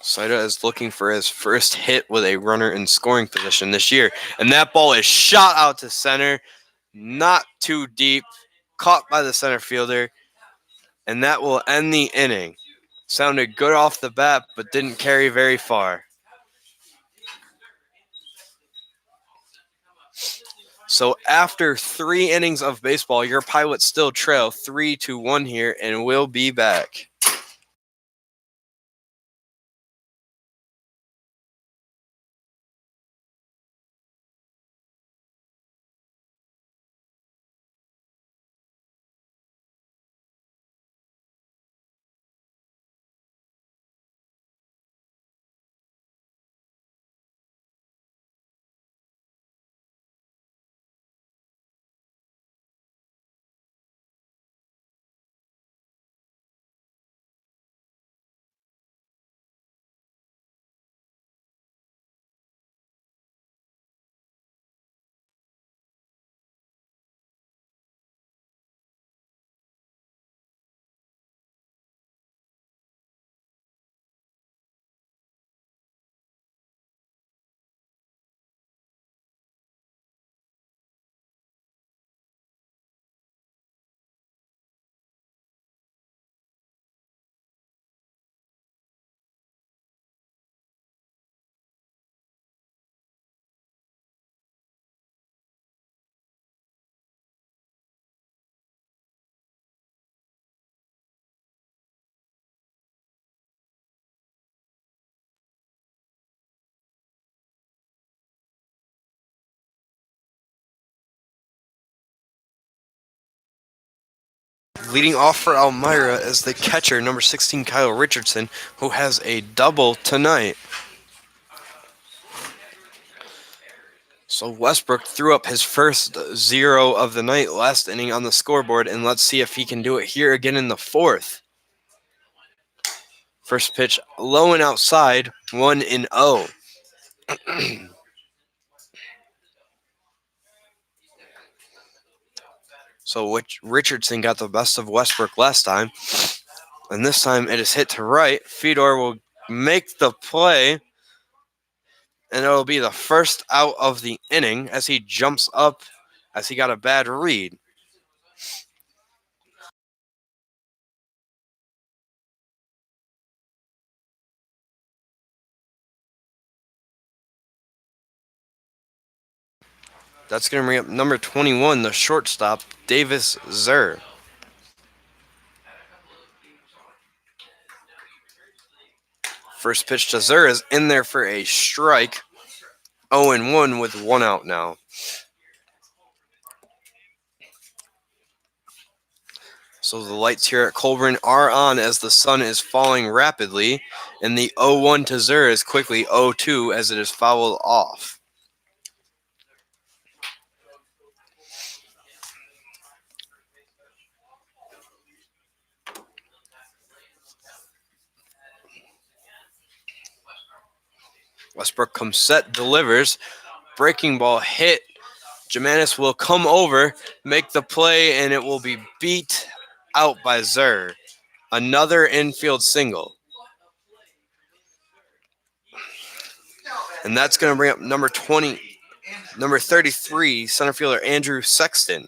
Saida is looking for his first hit with a runner in scoring position this year. And that ball is shot out to center. Not too deep. Caught by the center fielder. And that will end the inning. Sounded good off the bat, but didn't carry very far. So after 3 innings of baseball, your Pilots still trail 3-1 here, and we'll be back. Leading off for Elmira is the catcher, number 16, Kyle Richardson, who has a double tonight. So Westbrook threw up his first 0 of the night last inning on the scoreboard, and let's see if he can do it here again in the 4th. First pitch low and outside, 1-0. So Richardson got the best of Westbrook last time, and this time it is hit to right. Fedor will make the play, and it'll be the first out of the inning as he jumps up as he got a bad read. That's going to bring up number 21, the shortstop, Davis Zur. First pitch to Zur is in there for a strike. 0-1 with 1 out now. So the lights here at Colburn are on as the sun is falling rapidly, and the 0-1 to Zur is quickly 0-2 as it is fouled off. Westbrook comes set, delivers. Breaking ball hit. Jamanis will come over, make the play, and it will be beat out by Zur. Another infield single. And that's going to bring up number 33, center fielder Andrew Sexton.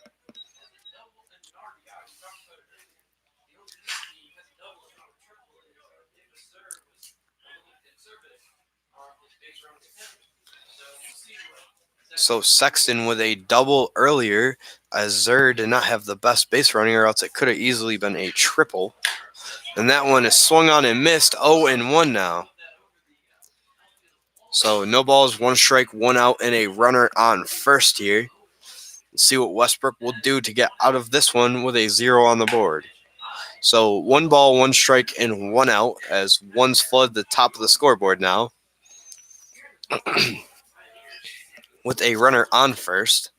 So Sexton with a double earlier, as Zur did not have the best base running, or else it could have easily been a triple. And that one is swung on and missed. 0-1 now. So no balls, 1 strike, 1 out, and a runner on first here. Let's see what Westbrook will do to get out of this one with a 0 on the board. So 1 ball, 1 strike, and 1 out as one's flooded the top of the scoreboard now. With a runner on first.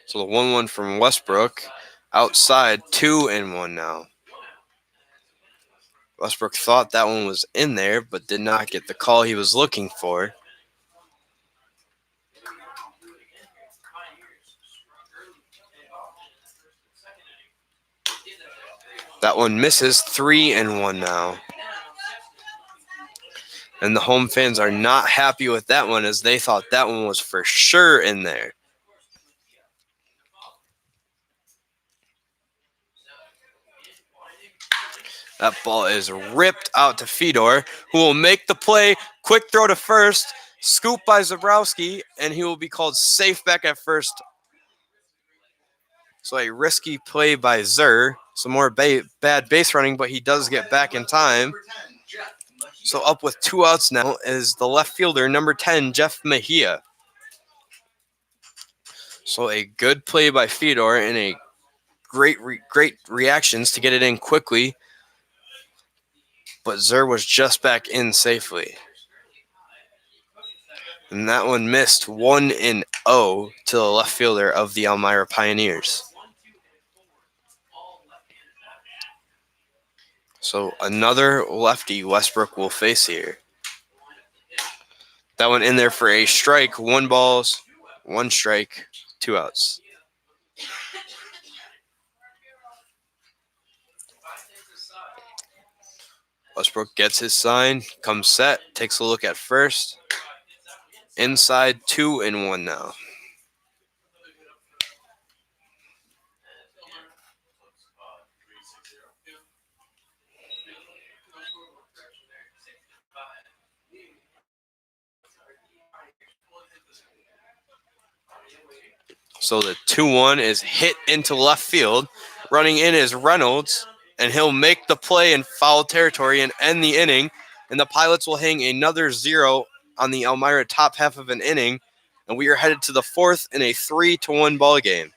So the 1-1 from Westbrook. Outside, 2-1 now. Westbrook thought that one was in there, but did not get the call he was looking for. That one misses. 3-1 now. And the home fans are not happy with that one, as they thought that one was for sure in there. That ball is ripped out to Fedor, who will make the play. Quick throw to first. Scoop by Zabrowski, and he will be called safe back at first. So a risky play by Zer. Some more bad base running, but he does get back in time. So up with 2 outs now is the left fielder, number 10, Jeff Mejia. So a good play by Fedor and a great reactions to get it in quickly. But Zer was just back in safely. And that one missed 1-0 to the left fielder of the Elmira Pioneers. So another lefty Westbrook will face here. That one in there for a strike. 1 ball, 1 strike, 2 outs. Westbrook gets his sign, comes set, takes a look at first. Inside, 2-1 now. So the 2-1 is hit into left field. Running in is Reynolds, and he'll make the play in foul territory and end the inning. And the Pilots will hang another 0 on the Elmira top half of an inning. And we are headed to the 4th in a 3-1 ball game.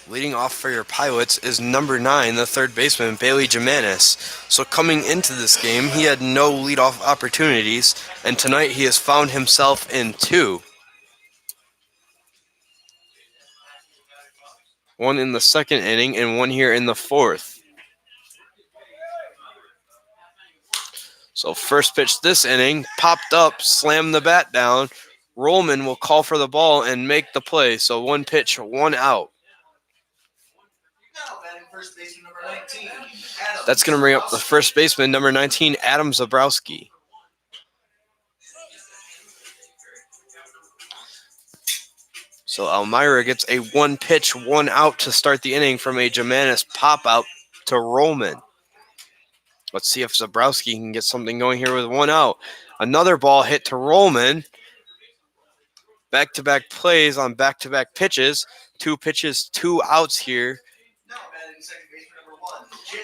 Leading off for your Pilots is number 9, the third baseman, Bailey Jimenez. So coming into this game, he had no leadoff opportunities, and tonight he has found himself in 2. One in the second inning and one here in the 4th. So first pitch this inning, popped up, slammed the bat down. Rollman will call for the ball and make the play. So 1 pitch, 1 out. That's going to bring up the first baseman, number 19, Adam Zabrowski. So Elmira gets a 1 pitch, 1 out to start the inning from a Jimenez pop out to Rollman. Let's see if Zabrowski can get something going here with 1 out. Another ball hit to Rollman. Back-to-back plays on back-to-back pitches. 2 pitches, 2 outs here.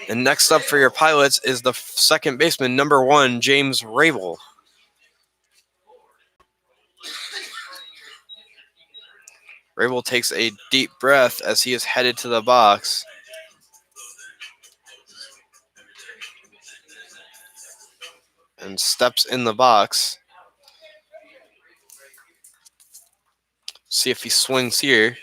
And next up for your Pilots is the second baseman, number 1, James Rabel. Rabel takes a deep breath as he is headed to the box. And steps in the box. See if he swings here.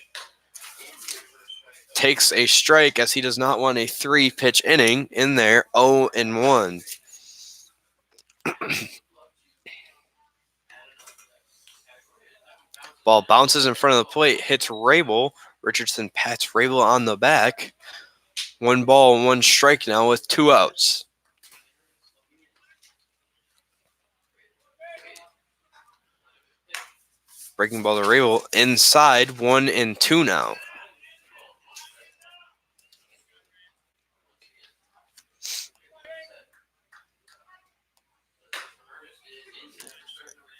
Takes a strike as he does not want a 3-pitch inning in there. 0-1. Ball bounces in front of the plate, hits Rabel. Richardson pats Rabel on the back. 1 ball, 1 strike now with 2 outs. Breaking ball to Rabel inside, 1-2 now.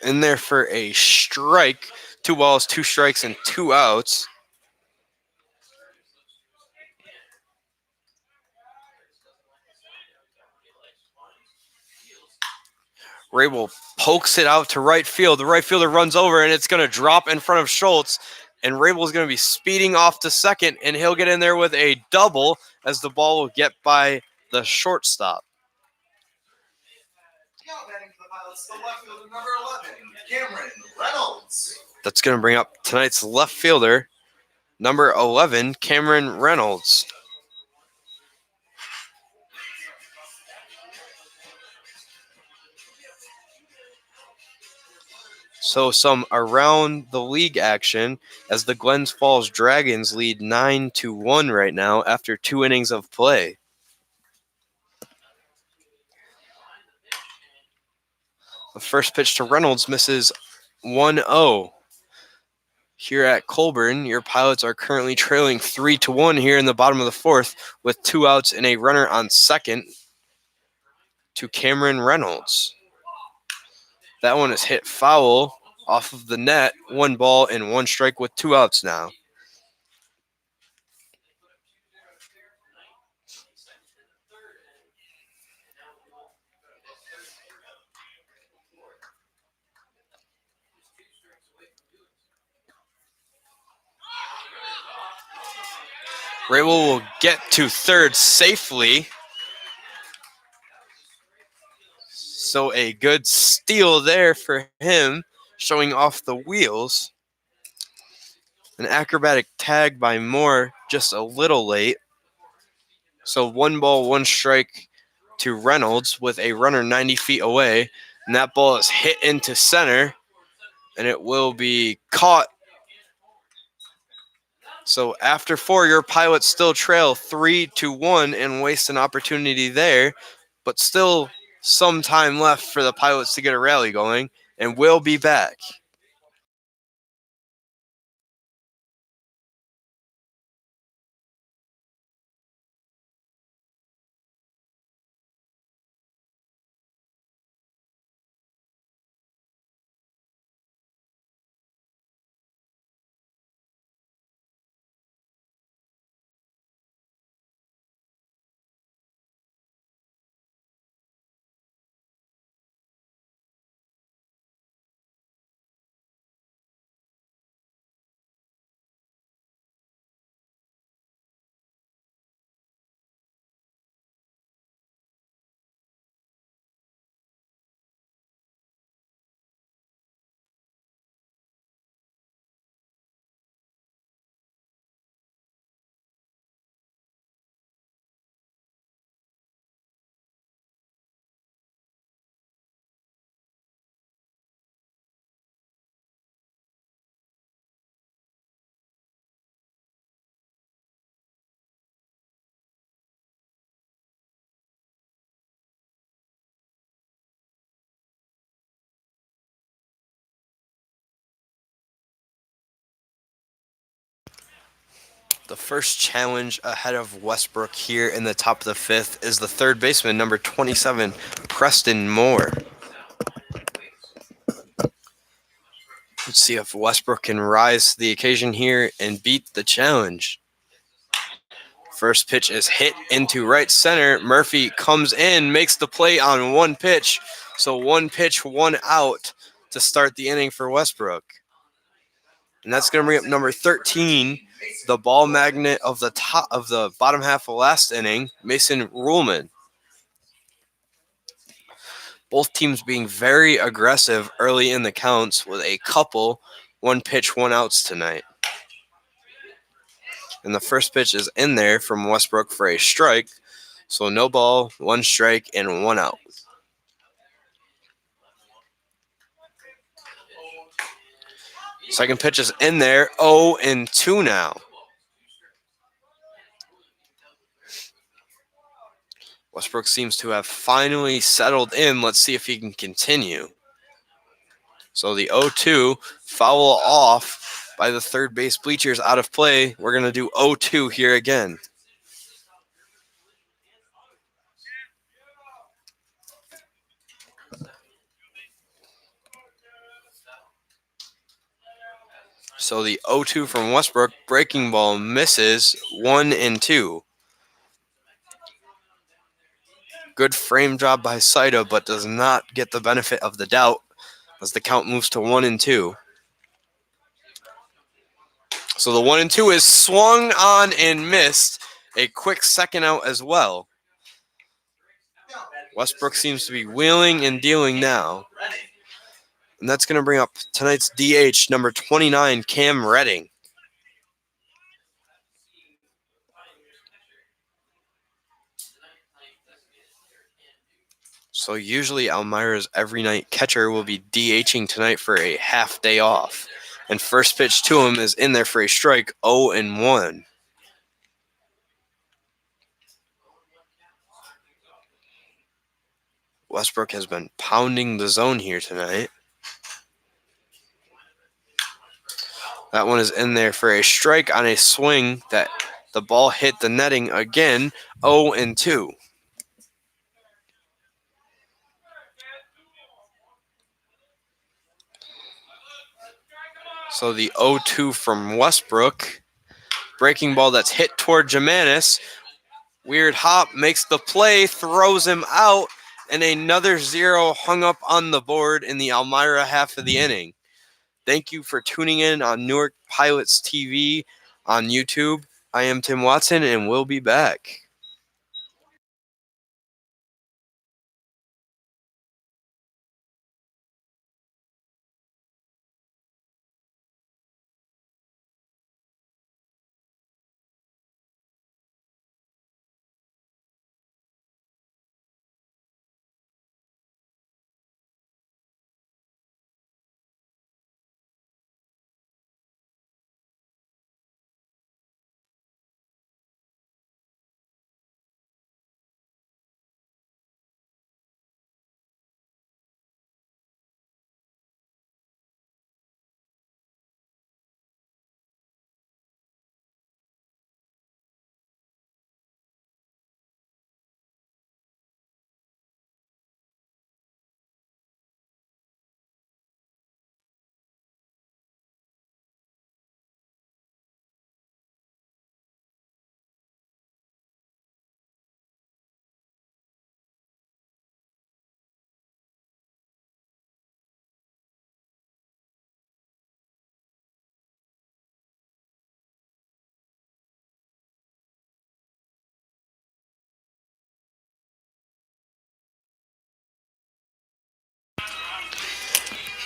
in there for a strike. 2 balls, 2 strikes, and 2 outs. Rabel pokes it out to right field. The right fielder runs over, and it's going to drop in front of Schultz. And Rabel's going to be speeding off to second, and he'll get in there with a double as the ball will get by the shortstop. Now batting for the Pilots, the left fielder, number 11, Cameron Reynolds. That's going to bring up tonight's left fielder, number 11, Cameron Reynolds. So some around the league action as the Glens Falls Dragons lead 9-1 right now after 2 innings of play. The first pitch to Reynolds misses 1-0. Here at Colburn, your Pilots are currently trailing 3-1 here in the bottom of the 4th with 2 outs and a runner on second to Cameron Reynolds. That one is hit foul off of the net. 1 ball and 1 strike with 2 outs now. Rabel will get to third safely. So a good steal there for him, showing off the wheels. An acrobatic tag by Moore just a little late. So 1 ball, 1 strike to Reynolds with a runner 90 feet away. And that ball is hit into center, and it will be caught. So after 4, your Pilots still trail 3-1 and waste an opportunity there, but still some time left for the Pilots to get a rally going, and we'll be back. The first challenge ahead of Westbrook here in the top of the 5th is the third baseman, number 27, Preston Moore. Let's see if Westbrook can rise to the occasion here and beat the challenge. First pitch is hit into right center. Murphy comes in, makes the play on 1 pitch. So 1 pitch, 1 out to start the inning for Westbrook. And that's going to bring up number 13, the ball magnet of the top of the bottom half of last inning, Mason Ruhlman. Both teams being very aggressive early in the counts with a couple 1 pitch, 1 outs tonight. And the first pitch is in there from Westbrook for a strike. So no ball, 1 strike, and 1 out. Second pitch is in there, 0-2 now. Westbrook seems to have finally settled in. Let's see if he can continue. So the 0-2, foul off by the third base bleachers out of play. We're going to do 0-2 here again. So the 0-2 from Westbrook, breaking ball misses 1-2. Good frame job by Saito, but does not get the benefit of the doubt as the count moves to 1-2. So the 1-2 is swung on and missed. A quick second out as well. Westbrook seems to be wheeling and dealing now. And that's going to bring up tonight's DH, number 29, Cam Redding. So usually Elmira's every night catcher will be DHing tonight for a half day off. And first pitch to him is in there for a strike, 0-1. Westbrook has been pounding the zone here tonight. That one is in there for a strike on a swing that the ball hit the netting again, 0-2. So the 0-2 from Westbrook. Breaking ball that's hit toward Jimenez. Weird hop, makes the play, throws him out, and another 0 hung up on the board in the Elmira half of the inning. Thank you for tuning in on Newark Pilots TV on YouTube. I am Tim Watson, and we'll be back.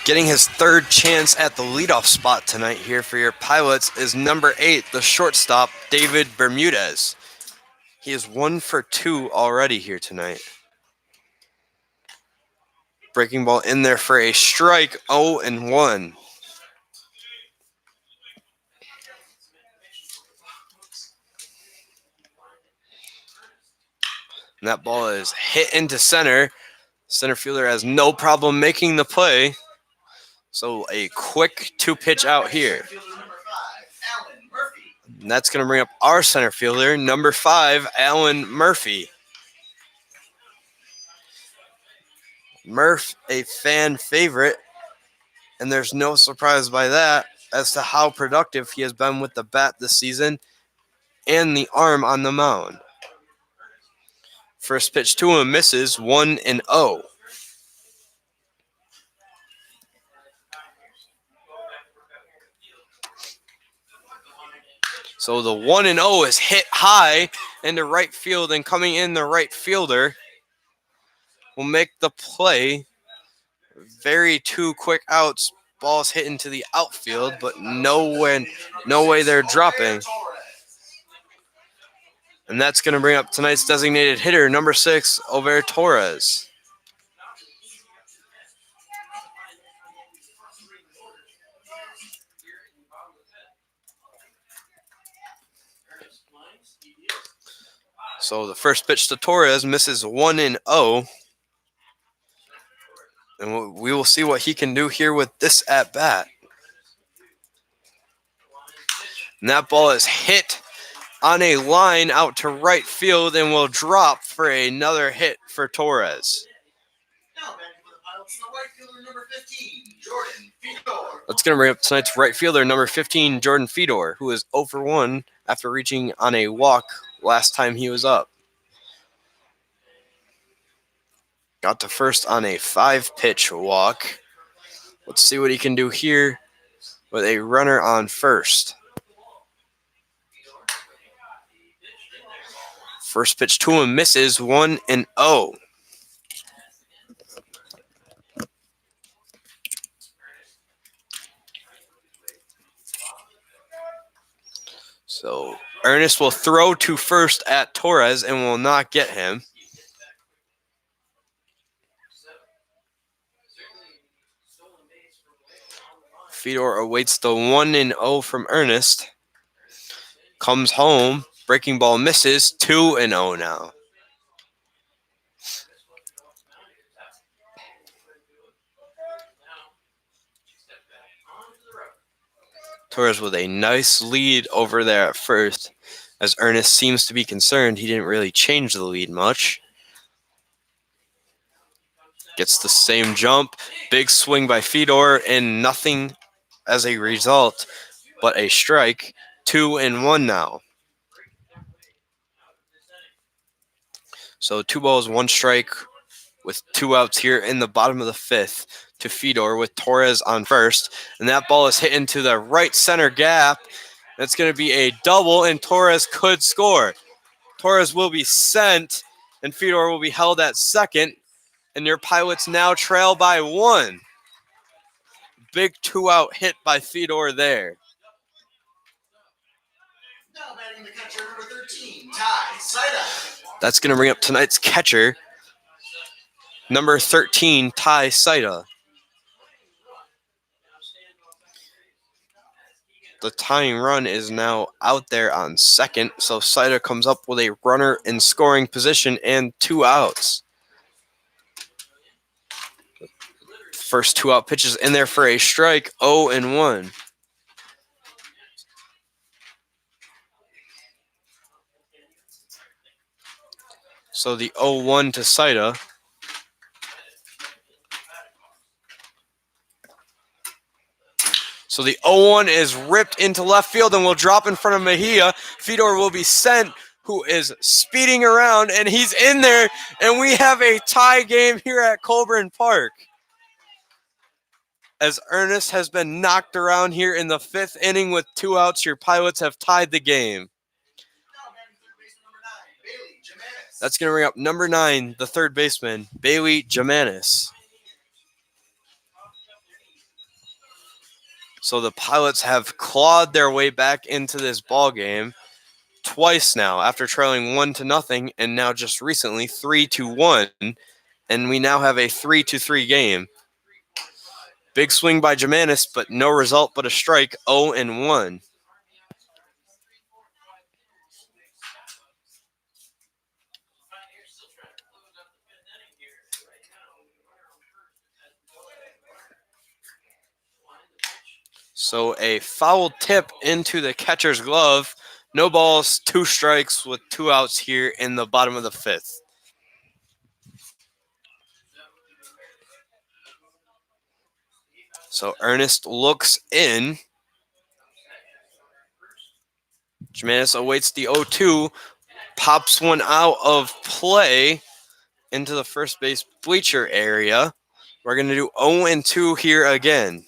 Getting his third chance at the leadoff spot tonight here for your Pilots is number 8, the shortstop, David Bermudez. He is 1 for 2 already here tonight. Breaking ball in there for a strike, 0-1. And that ball is hit into center. Center fielder has no problem making the play. So a quick 2-pitch out here. And that's going to bring up our center fielder, number 5, Alan Murphy. Murph, a fan favorite, and there's no surprise by that as to how productive he has been with the bat this season and the arm on the mound. First pitch to him misses, 1-0. So the 1-0 is hit high into right field, and coming in the right fielder will make the play. Very 2 quick outs. Ball's hit into the outfield, but no way they're dropping. And that's going to bring up tonight's designated hitter, number 6, Over Torres. So the first pitch to Torres misses 1-0. And we will see what he can do here with this at-bat. And that ball is hit on a line out to right field and will drop for another hit for Torres. Now back for the Pilots, the right fielder, number 15, Jordan Fedor. That's going to bring up tonight's right fielder, number 15, Jordan Fedor, who is 0 for 1 after reaching on a walk last time he was up. Got to first on a 5-pitch walk. Let's see what he can do here with a runner on first. First pitch to him misses, 1-0. So Ernest will throw to first at Torres and will not get him. Fedor awaits the 1-0 from Ernest. Comes home. Breaking ball misses. 2-0 now. Torres with a nice lead over there at first. As Ernest seems to be concerned, he didn't really change the lead much. Gets the same jump. Big swing by Fedor and nothing as a result but a strike. 2-1 now. So 2 balls, 1 strike with 2 outs here in the bottom of the 5th to Fedor with Torres on first. And that ball is hit into the right center gap. That's going to be a double, and Torres could score. Torres will be sent, and Fedor will be held at second. And your Pilots now trail by 1. Big 2-out hit by Fedor there. Now batting the catcher, number 13, Ty Saida. That's going to bring up tonight's catcher, number 13, Ty Saida. The tying run is now out there on second, so Saida comes up with a runner in scoring position and 2 outs. First 2-out pitches in there for a strike, 0-1. So the 0-1 to Saida. So the 0-1 is ripped into left field and will drop in front of Mejia. Fedor will be sent, who is speeding around, and he's in there, and we have a tie game here at Colburn Park. As Ernest has been knocked around here in the 5th inning with 2 outs, your Pilots have tied the game. Now batting third baseman, number 9, Bailey Jimenez. That's going to bring up number 9, the third baseman, Bailey Jimenez. So the Pilots have clawed their way back into this ball game twice now, after trailing 1-0, and now just recently 3-1, and we now have a 3-3 game. Big swing by Jimenez, but no result but a strike, 0-1. So a foul tip into the catcher's glove. No balls, 2 strikes with 2 outs here in the bottom of the 5th. So Ernest looks in. Jimenez awaits the 0-2, pops one out of play into the first base bleacher area. We're going to do 0-2 here again.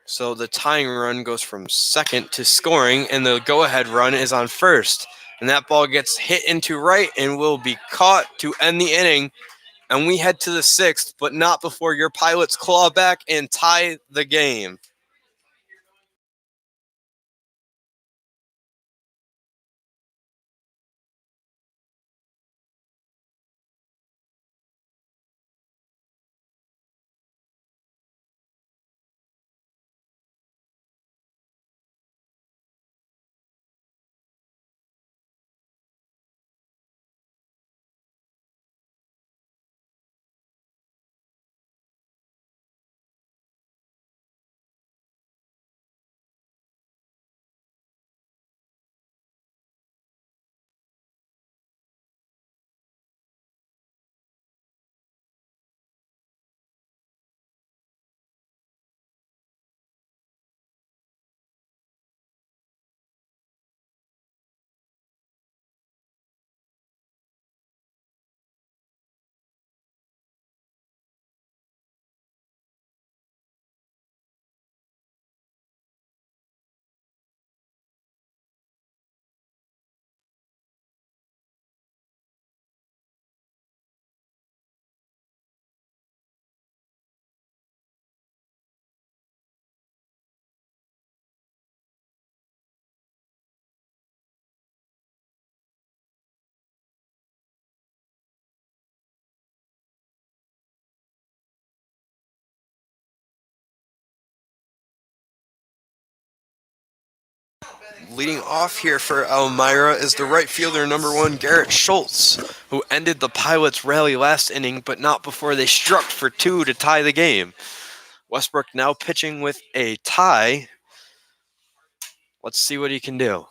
So the tying run goes from second to scoring, and the go-ahead run is on first. And that ball gets hit into right and will be caught to end the inning. And we head to the 6th, but not before your Pilots claw back and tie the game. Leading off here for Elmira is the right fielder, number 1, Garrett Schultz, who ended the Pilots' rally last inning, but not before they struck for 2 to tie the game. Westbrook now pitching with a tie. Let's see what he can do.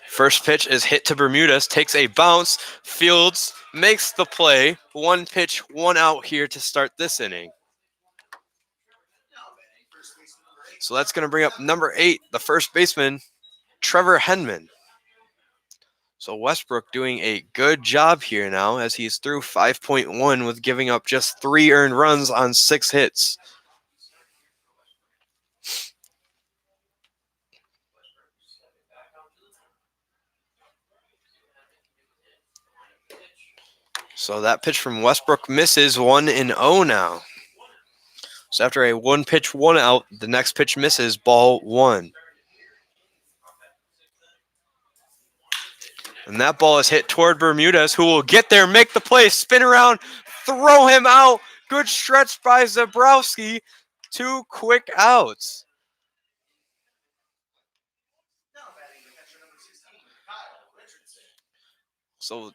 First pitch is hit to Bermudez, takes a bounce, fields, makes the play. 1 pitch, 1 out here to start this inning. So that's going to bring up number 8, the first baseman, Trevor Henman. So Westbrook doing a good job here now as he's through 5.1 with giving up just 3 earned runs on 6 hits. So that pitch from Westbrook misses, 1-0 now. So after a 1 pitch, 1 out, the next pitch misses, ball 1. And that ball is hit toward Bermudez, who will get there, make the play, spin around, throw him out. Good stretch by Zabrowski. 2 quick outs. So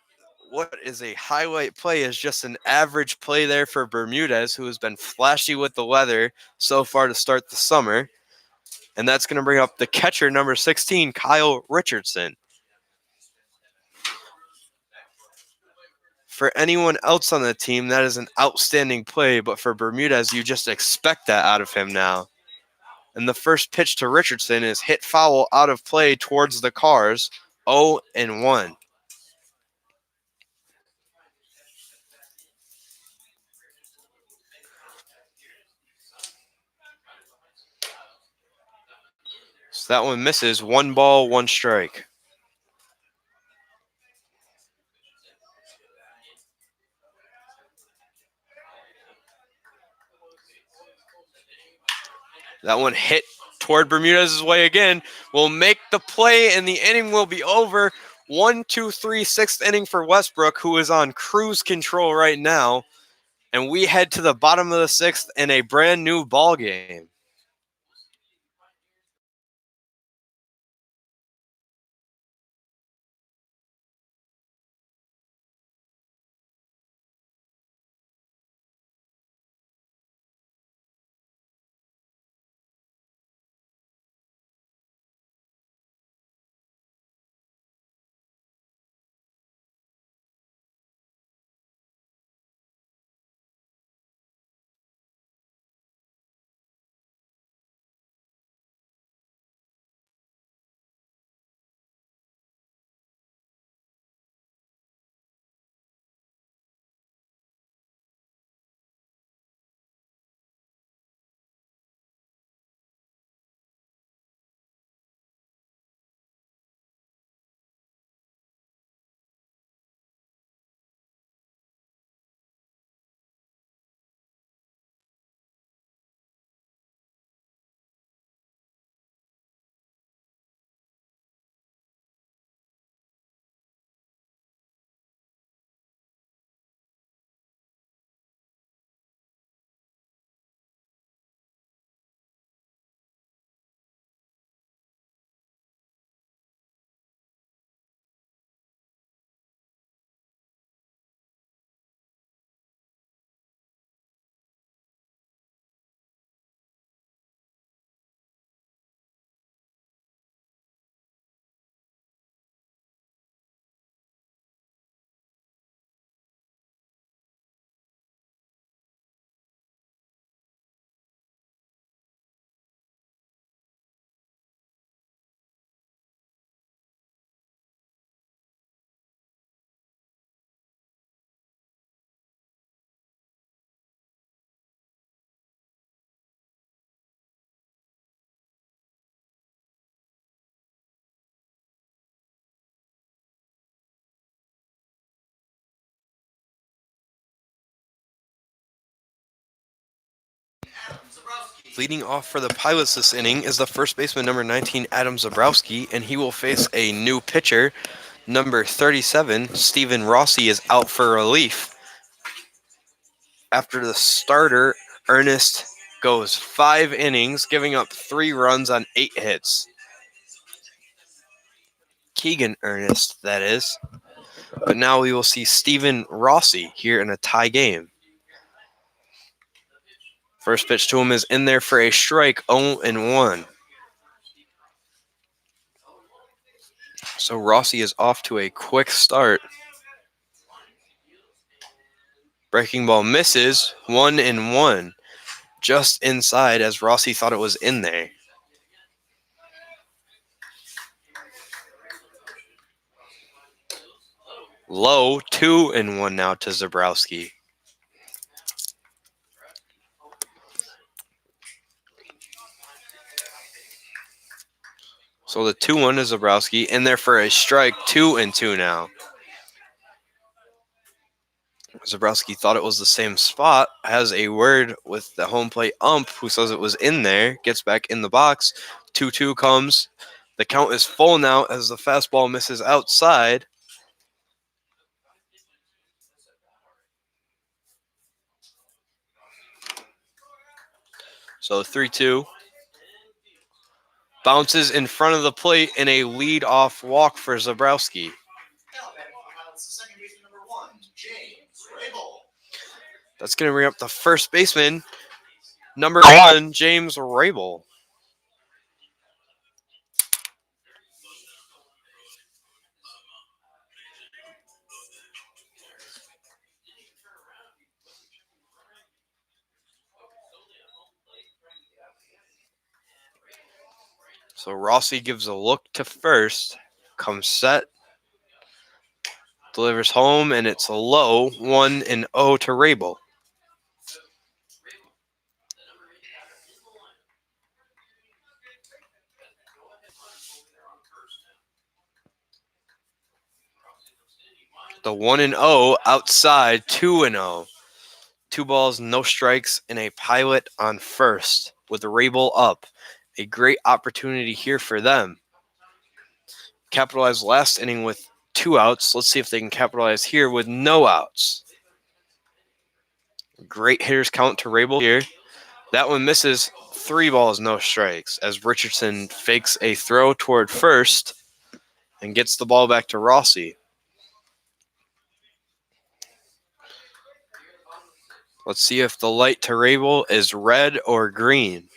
what is a highlight play is just an average play there for Bermudez, who has been flashy with the weather so far to start the summer. And that's going to bring up the catcher, number 16, Kyle Richardson. For anyone else on the team, that is an outstanding play, but for Bermudez, you just expect that out of him now. And the first pitch to Richardson is hit foul out of play towards the Cars, 0-1. So that one misses, 1 ball, 1 strike. That one hit toward Bermudez's way again. Will make the play, and the inning will be over. 1, 2, 3, 6th inning for Westbrook, who is on cruise control right now. And we head to the bottom of the 6th in a brand new ball game. Leading off for the Pilots this inning is the first baseman, number 19, Adam Zabrowski, and he will face a new pitcher, number 37, Steven Rossi, is out for relief after the starter, Ernest goes 5 innings, giving up 3 runs on 8 hits. Keegan Ernest, that is. But now we will see Steven Rossi here in a tie game. First pitch to him is in there for a strike, 0-1. So Rossi is off to a quick start. Breaking ball misses, 1-1. Just inside as Rossi thought it was in there. Low, 2-1 now to Zabrowski. So the 2-1 is Zabrowski in there for a strike, 2-2 now. Zabrowski thought it was the same spot, has a word with the home plate ump who says it was in there, gets back in the box. 2-2 comes. The count is full now as the fastball misses outside. So 3-2. Bounces in front of the plate in a lead-off walk for Zabrowski. That's going to bring up the first baseman, number 1, James Rabel. So Rossi gives a look to first, comes set, delivers home, and it's a low, 1-0 to Rabel. The 1-0 outside, 2-0. 2 balls, no strikes, and a pilot on first with Rabel up. A great opportunity here for them. Capitalized last inning with 2 outs. Let's see if they can capitalize here with no outs. Great hitters count to Rabel here. That one misses. 3 balls, no strikes as Richardson fakes a throw toward first and gets the ball back to Rossi. Let's see if the light to Rabel is red or green.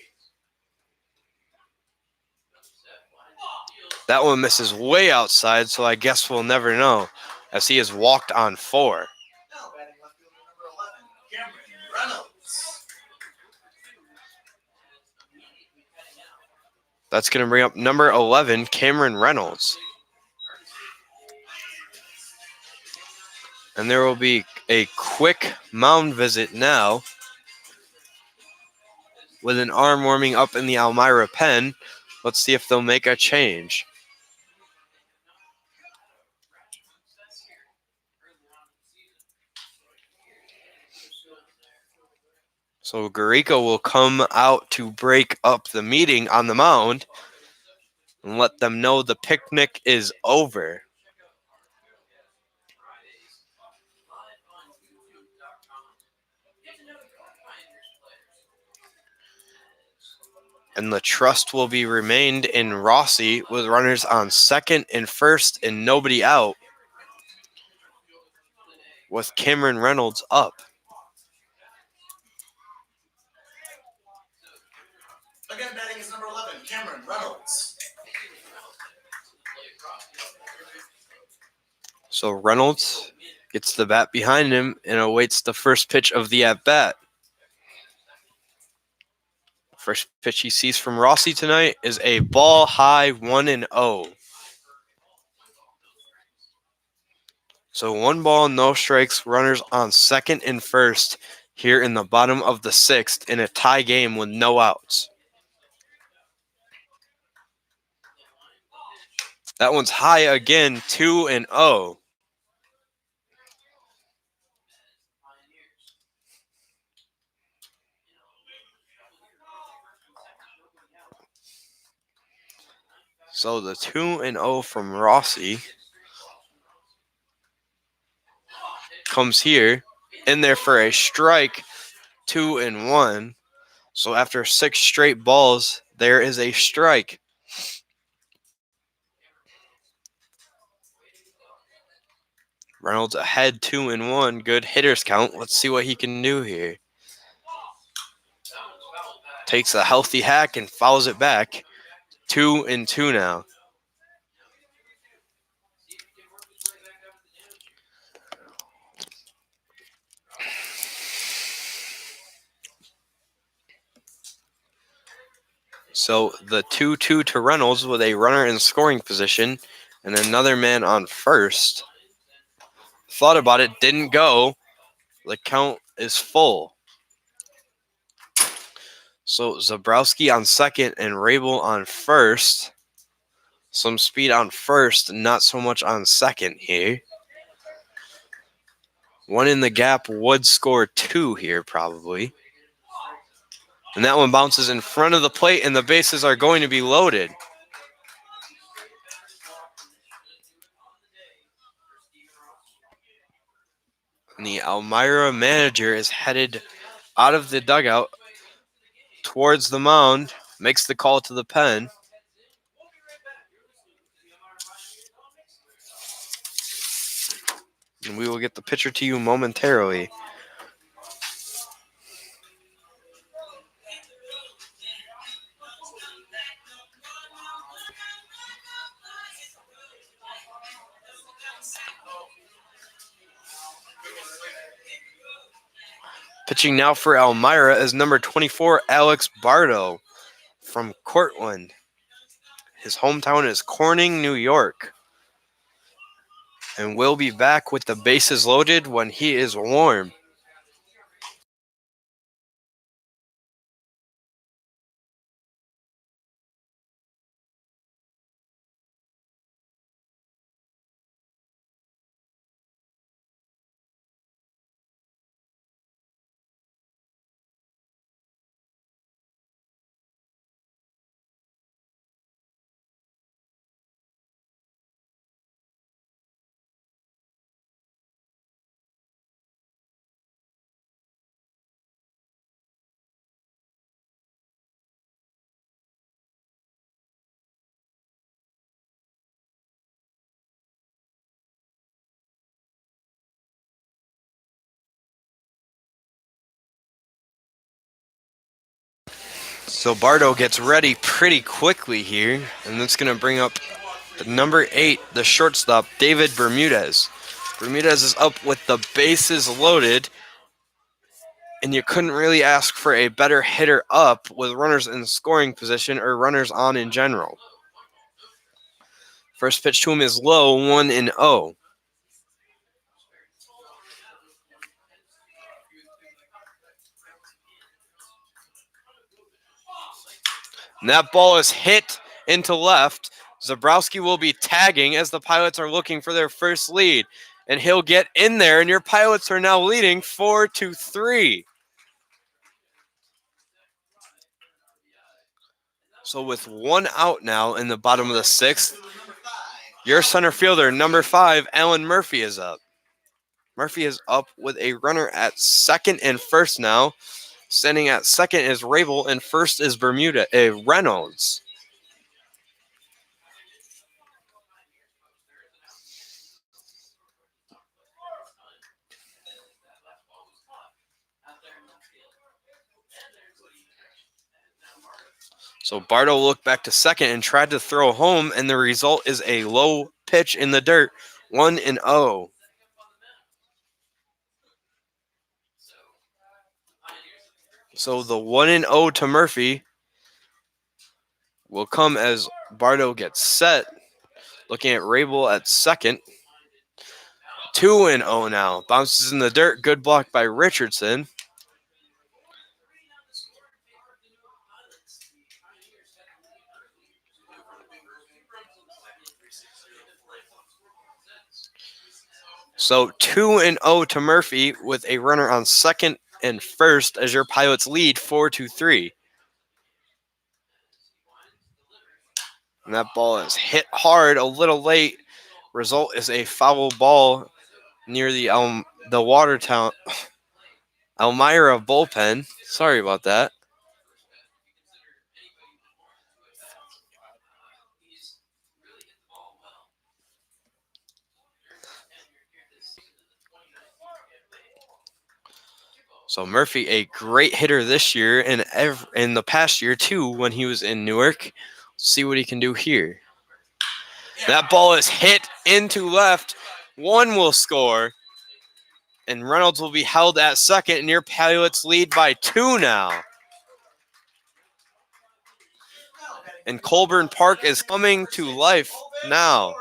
That one misses way outside, so I guess we'll never know as he has walked on 4. That's going to bring up number 11, Cameron Reynolds. And there will be a quick mound visit now with an arm warming up in the Elmira pen. Let's see if they'll make a change. So Garrico will come out to break up the meeting on the mound and let them know the picnic is over. And the trust will be remained in Rossi with runners on second and first and nobody out, with Cameron Reynolds up. Again, batting is number 11, Cameron Reynolds. So Reynolds gets the bat behind him and awaits the first pitch of the at-bat. First pitch he sees from Rossi tonight is a ball high, 1-0. So 1 ball, no strikes, runners on second and first here in the bottom of the 6th in a tie game with no outs. That one's high again, 2-0. So the 2-0 from Rossi comes here, in there for a strike, 2-1. So after 6 straight balls, there is a strike. Reynolds ahead 2-1. Good hitters count. Let's see what he can do here. Takes a healthy hack and fouls it back. 2-2 now. So the 2-2 to Reynolds with a runner in scoring position and another man on first. Thought about it, didn't go. The count is full. So Zabrowski on second and Rabel on first. Some speed on first, not so much on second here. One in the gap would score 2 here, probably. And that one bounces in front of the plate, and the bases are going to be loaded. And the Elmira manager is headed out of the dugout towards the mound, makes the call to the pen. And we will get the pitcher to you momentarily. Pitching now for Elmira is number 24, Alex Bardo from Cortland. His hometown is Corning, New York. And we'll be back with the bases loaded when he is warm. So Bardo gets ready pretty quickly here, and that's going to bring up number 8, the shortstop, David Bermudez. Bermudez is up with the bases loaded, and you couldn't really ask for a better hitter up with runners in scoring position or runners on in general. First pitch to him is low, 1-0. And that ball is hit into left. Zabrowski will be tagging as the Pilots are looking for their first lead. And he'll get in there, and your Pilots are now leading 4-3. So with 1 out now in the bottom of the 6th, your center fielder, number 5, Alan Murphy, is up. Murphy is up with a runner at second and first now. Standing at second is Rabel, and first is Reynolds. So Bardo looked back to second and tried to throw home, and the result is a low pitch in the dirt, 1-0. So the 1-0 to Murphy will come as Bardo gets set. Looking at Rabel at second. 2-0 now. Bounces in the dirt. Good block by Richardson. So 2-0 to Murphy with a runner on second and first as your Pilots lead 4-3. And that ball is hit hard, a little late. Result is a foul ball near the Watertown Elmira bullpen. Sorry about that. So Murphy, a great hitter this year and in the past year too when he was in Newark. See what he can do here. That ball is hit into left. One will score. And Reynolds will be held at second. And your Pilots lead by 2 now. And Colburn Park is coming to life now.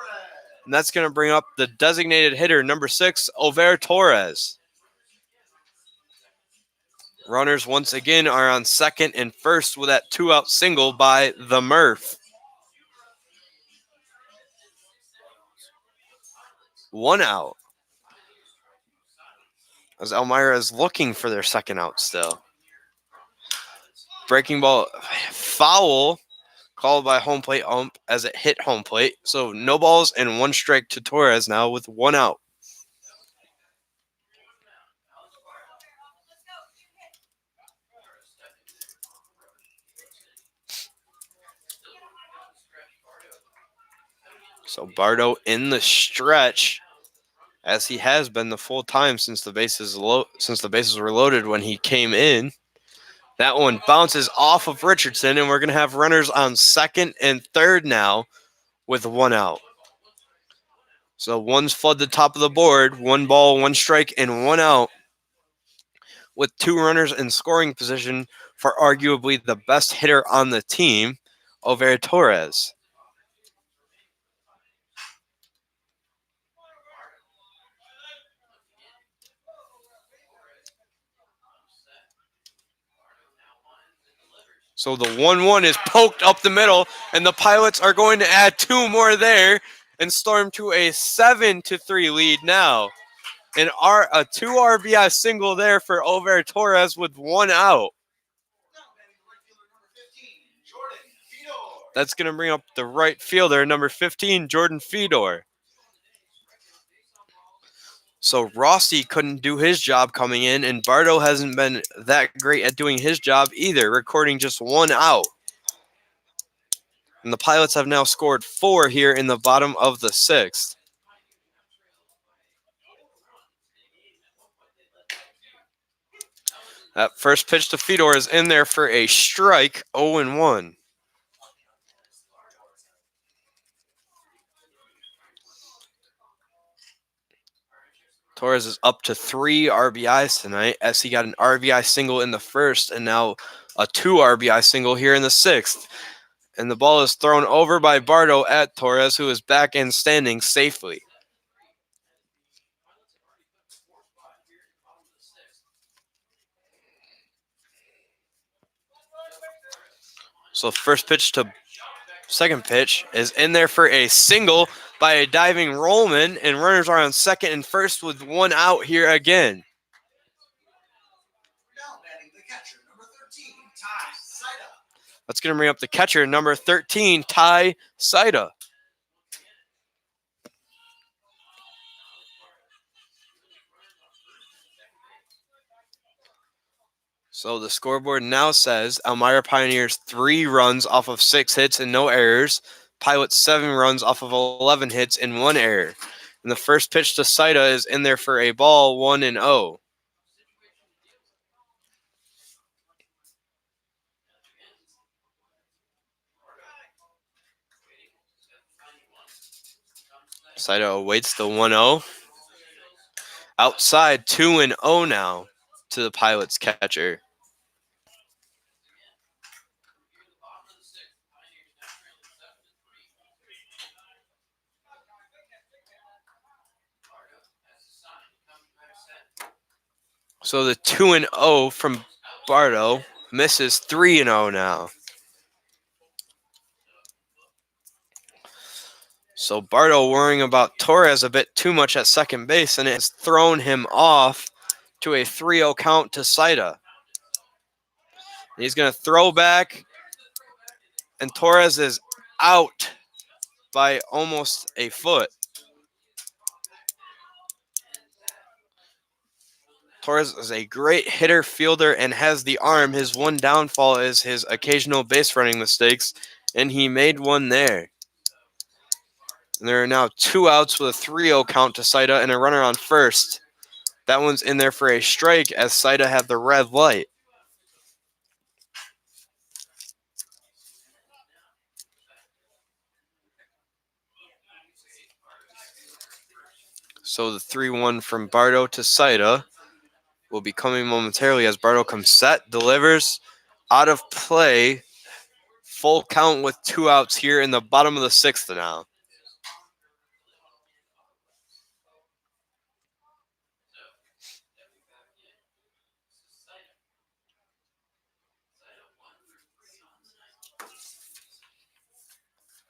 And that's going to bring up the designated hitter, number 6, Over Torres. Runners once again are on second and first with that 2-out single by the Murph. 1 out. As Elmira is looking for their second out still. Breaking ball foul called by home plate ump as it hit home plate. So no balls and 1 strike to Torres now with 1 out. So Bardo in the stretch, as he has been the full time since the bases were loaded when he came in. That one bounces off of Richardson, and we're going to have runners on second and third now with 1 out. So one's flood the top of the board, 1 ball, 1 strike, and 1 out, with 2 runners in scoring position for arguably the best hitter on the team, Over Torres. So the 1-1 is poked up the middle, and the Pilots are going to add 2 more there and storm to a 7-3 lead now. And a 2 RBI single there for Over Torres with 1 out. That's going to bring up the right fielder, number 15, Jordan Fedor. So Rossi couldn't do his job coming in, and Bardo hasn't been that great at doing his job either, recording just 1 out. And the Pilots have now scored 4 here in the bottom of the 6th. That first pitch to Fedor is in there for a strike, 0-1. Torres is up to 3 RBIs tonight, as he got an RBI single in the first and now a 2 RBI single here in the 6th. And the ball is thrown over by Bardo at Torres, who is back and standing safely. So second pitch is in there for a single by a diving Rollman, and runners are on second and first with 1 out here again. That's going to bring up the catcher, number 13, Ty Saida. So the scoreboard now says Elmira Pioneers 3 runs off of 6 hits and no errors. Pilots 7 runs off of 11 hits and 1 error. And the first pitch to Saida is in there for a ball, 1-0. Saida awaits the 1-0. Outside, 2-0 now to the Pilots catcher. So the 2-0 from Bardo misses, 3-0 now. So Bardo worrying about Torres a bit too much at second base, and it has thrown him off to a 3-0 count to Saida. He's going to throw back, and Torres is out by almost a foot. Torres is a great hitter, fielder, and has the arm. His one downfall is his occasional base running mistakes, and he made one there. And there are now 2 outs with a 3-0 count to Saida and a runner on first. That one's in there for a strike as Saida have the red light. So the 3-1 from Bardo to Saida will be coming momentarily as Bardo comes set, delivers, out of play, full count with 2 outs here in the bottom of the 6th now.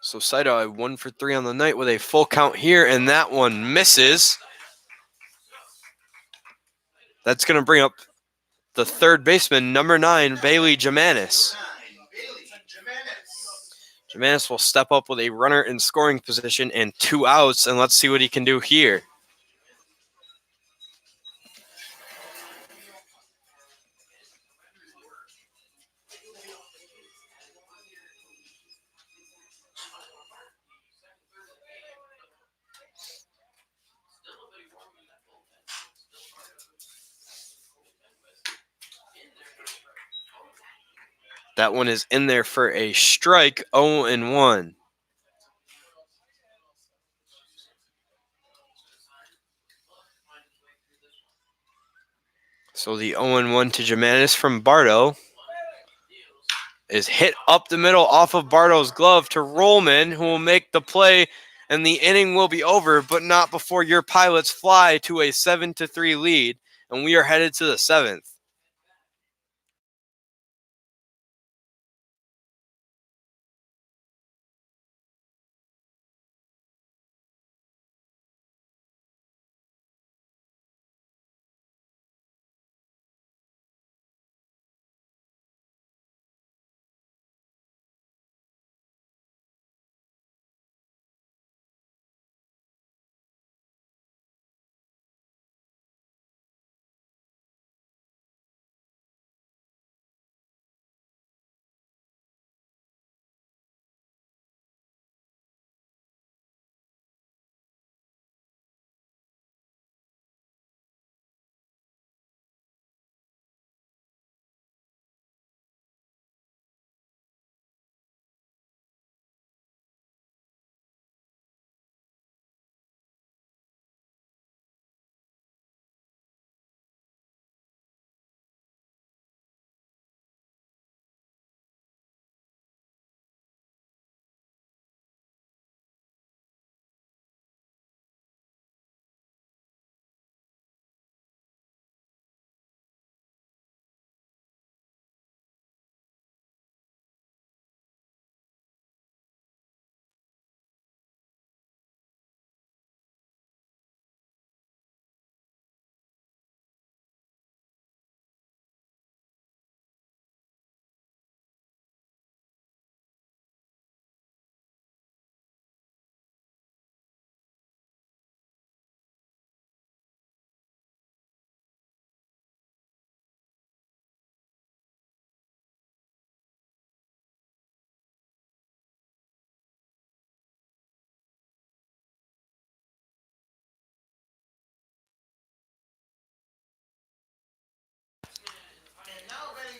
So Saida 1 for 3 on the night with a full count here, and that one misses. That's going to bring up the third baseman, number 9, Bailey Jamanis. Jamanis will step up with a runner in scoring position and 2 outs, and let's see what he can do here. That one is in there for a strike, 0-1. So the 0-1 to Jamanis from Bardo is hit up the middle off of Bardo's glove to Rollman, who will make the play, and the inning will be over, but not before your Pilots fly to a 7-3 lead, and we are headed to the 7th.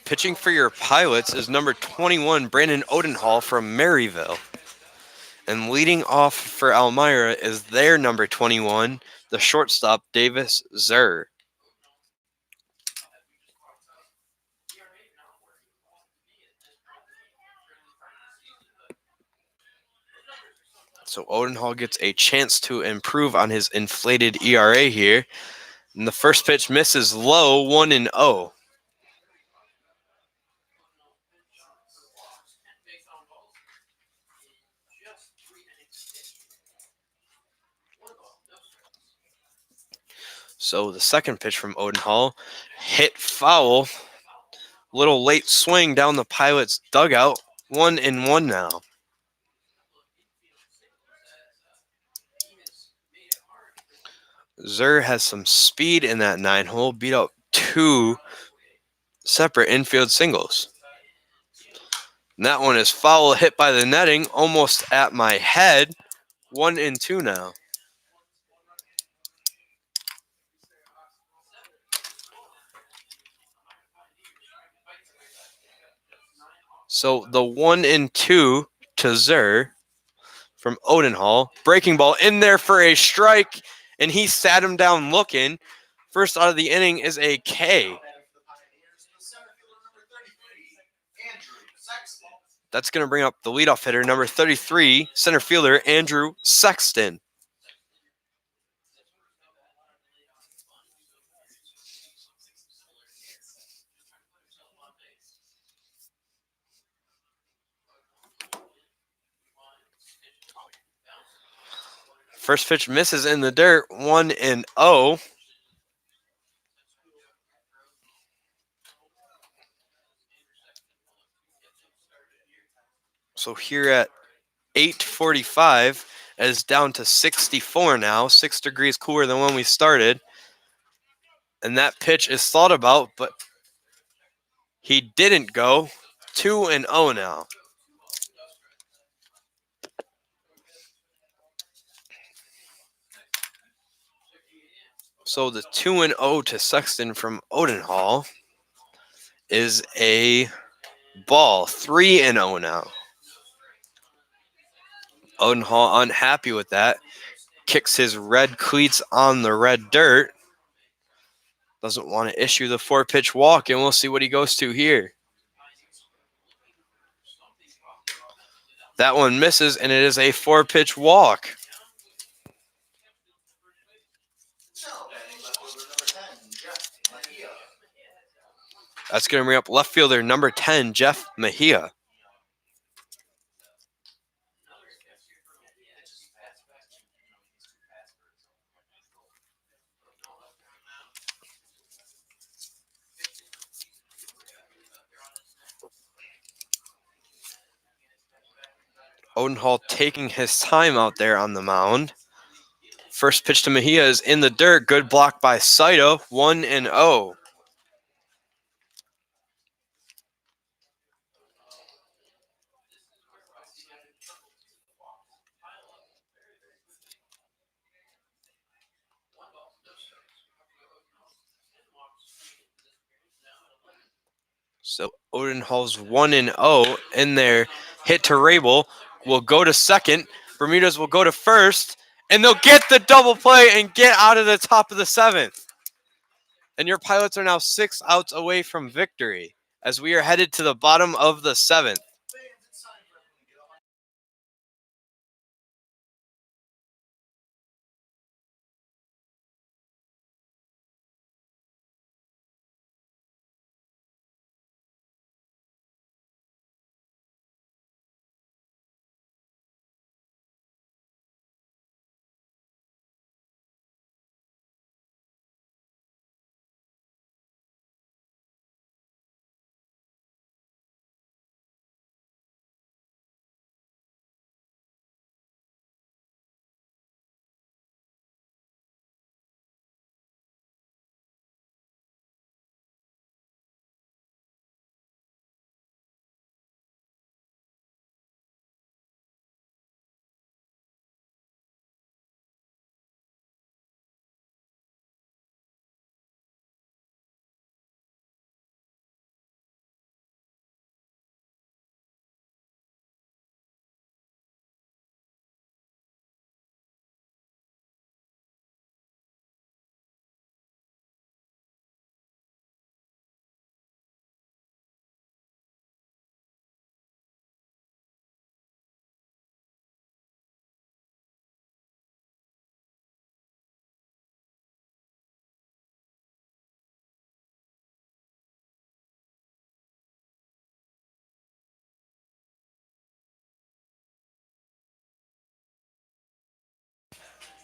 Pitching for your Pilots is number 21, Brandon Odenhall from Maryville. And leading off for Elmira is their number 21, the shortstop, Davis Zur. So Odenhall gets a chance to improve on his inflated ERA here. And the first pitch misses low, 1-0. So the second pitch from Odenhall hit foul. Little late swing down the Pilots' dugout. 1-1 now. Zur has some speed in that 9-hole, beat out 2 separate infield singles. And that one is foul, hit by the netting, almost at my head. 1-2 now. So the 1-2 to Zer from Odenhall. Breaking ball in there for a strike, and he sat him down looking. First out of the inning is a K. That's going to bring up the leadoff hitter, number 33, center fielder Andrew Sexton. First pitch misses in the dirt, 1-0. So here at 8:45, it is down to 64 now, 6 degrees cooler than when we started. And that pitch is thought about, but he didn't go. 2-0 now. So the 2-0 to Sexton from Odenhall is a ball. 3-0 now. Odenhall unhappy with that. Kicks his red cleats on the red dirt. Doesn't want to issue the 4-pitch walk, and we'll see what he goes to here. That one misses, and it is a 4-pitch walk. That's going to bring up left fielder number 10, Jeff Mejia. Odenhall taking his time out there on the mound. First pitch to Mejia is in the dirt. Good block by Saito. 1-0. So Odenhall's 1-0 in there. Hit to Rabel. Will go to second. Bermudez will go to first. And they'll get the double play and get out of the top of the 7th. And your Pilots are now 6 outs away from victory as we are headed to the bottom of the 7th.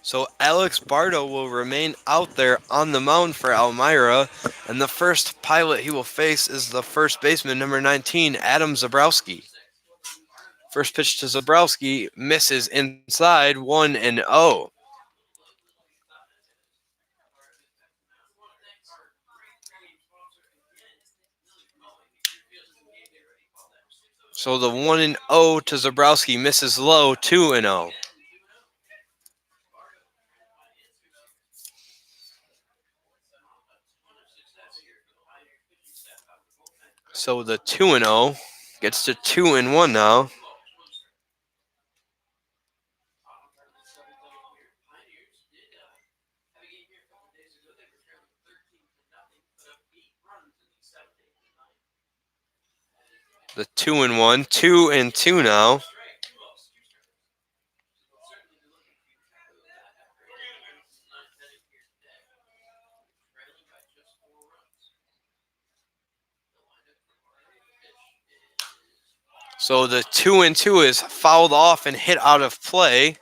So Alex Bardo will remain out there on the mound for Elmira, and the first Pilot he will face is the first baseman, number 19, Adam Zabrowski. First pitch to Zabrowski misses inside, 1-0. So the 1-0 to Zabrowski misses low, 2-0. So the 2-0 Gets to 2-1 now. The 2-1, 2-2 now. So the 2-2 is fouled off and hit out of play.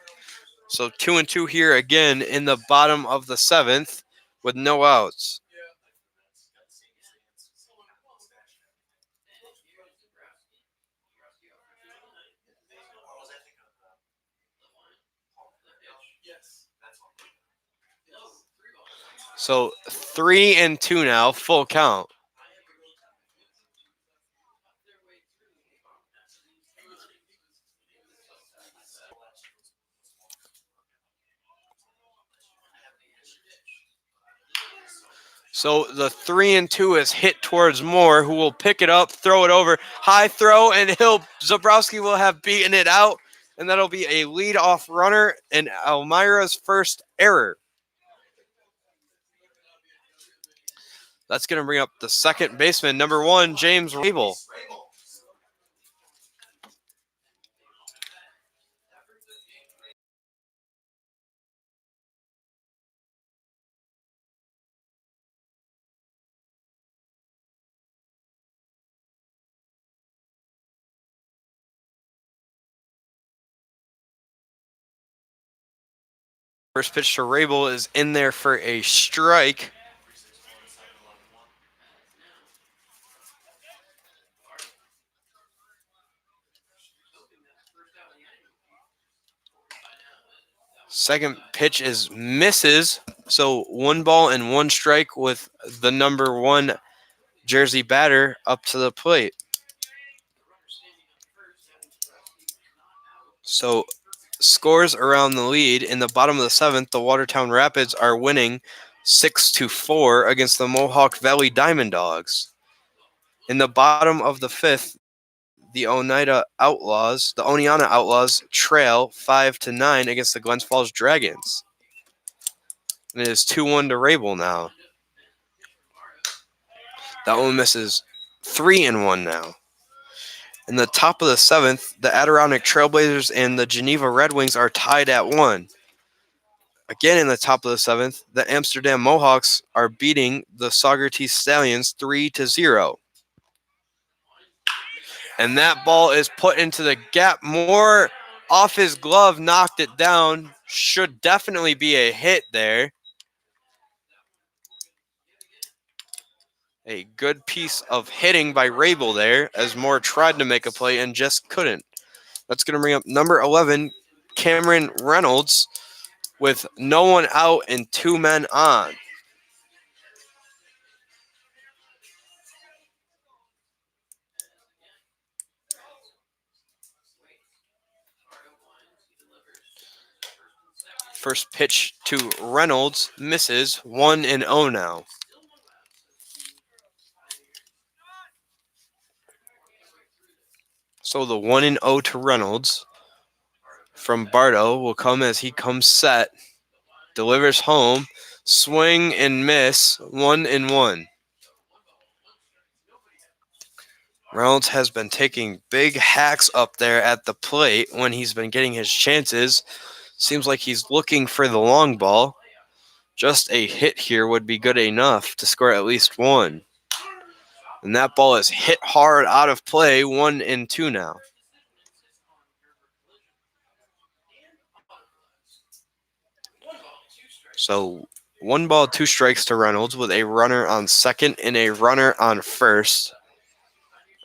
So 2-2 here again in the bottom of the 7th with no outs. So 3-2 now, full count. So the 3-2 is hit towards Moore, who will pick it up, throw it over, high throw, and Zabrowski will have beaten it out, and that'll be a lead-off runner and Elmira's first error. That's going to bring up the second baseman, number 1, James Rabel. First pitch to Rabel is in there for a strike. Second pitch is misses. So 1 ball and 1 strike with the number 1 Jersey batter up to the plate. So scores around the lead. In the bottom of the 7th, the Watertown Rapids are winning 6-4 against the Mohawk Valley Diamond Dogs. In the bottom of the 5th, the Oneida Outlaws, the Oneana Outlaws trail 5-9 against the Glens Falls Dragons. And it is 2-1 to Rabel now. That one misses. 3-1 now. In the top of the 7th, the Adirondack Trailblazers and the Geneva Red Wings are tied at 1. Again in the top of the 7th, the Amsterdam Mohawks are beating the Saugerties Stallions 3-0. And that ball is put into the gap. Moore off his glove knocked it down. Should definitely be a hit there. A good piece of hitting by Rabel there as Moore tried to make a play and just couldn't. That's going to bring up number 11, Cameron Reynolds, with no one out and 2 men on. First pitch to Reynolds misses. 1-0 now. So the 1-0 to Reynolds from Bardo will come as he comes set. Delivers home. Swing and miss. 1-1. Reynolds has been taking big hacks up there at the plate when he's been getting his chances. Seems like he's looking for the long ball. Just a hit here would be good enough to score at least 1. And that ball is hit hard out of play. 1-2 now. So 1 ball, 2 strikes to Reynolds with a runner on second and a runner on first.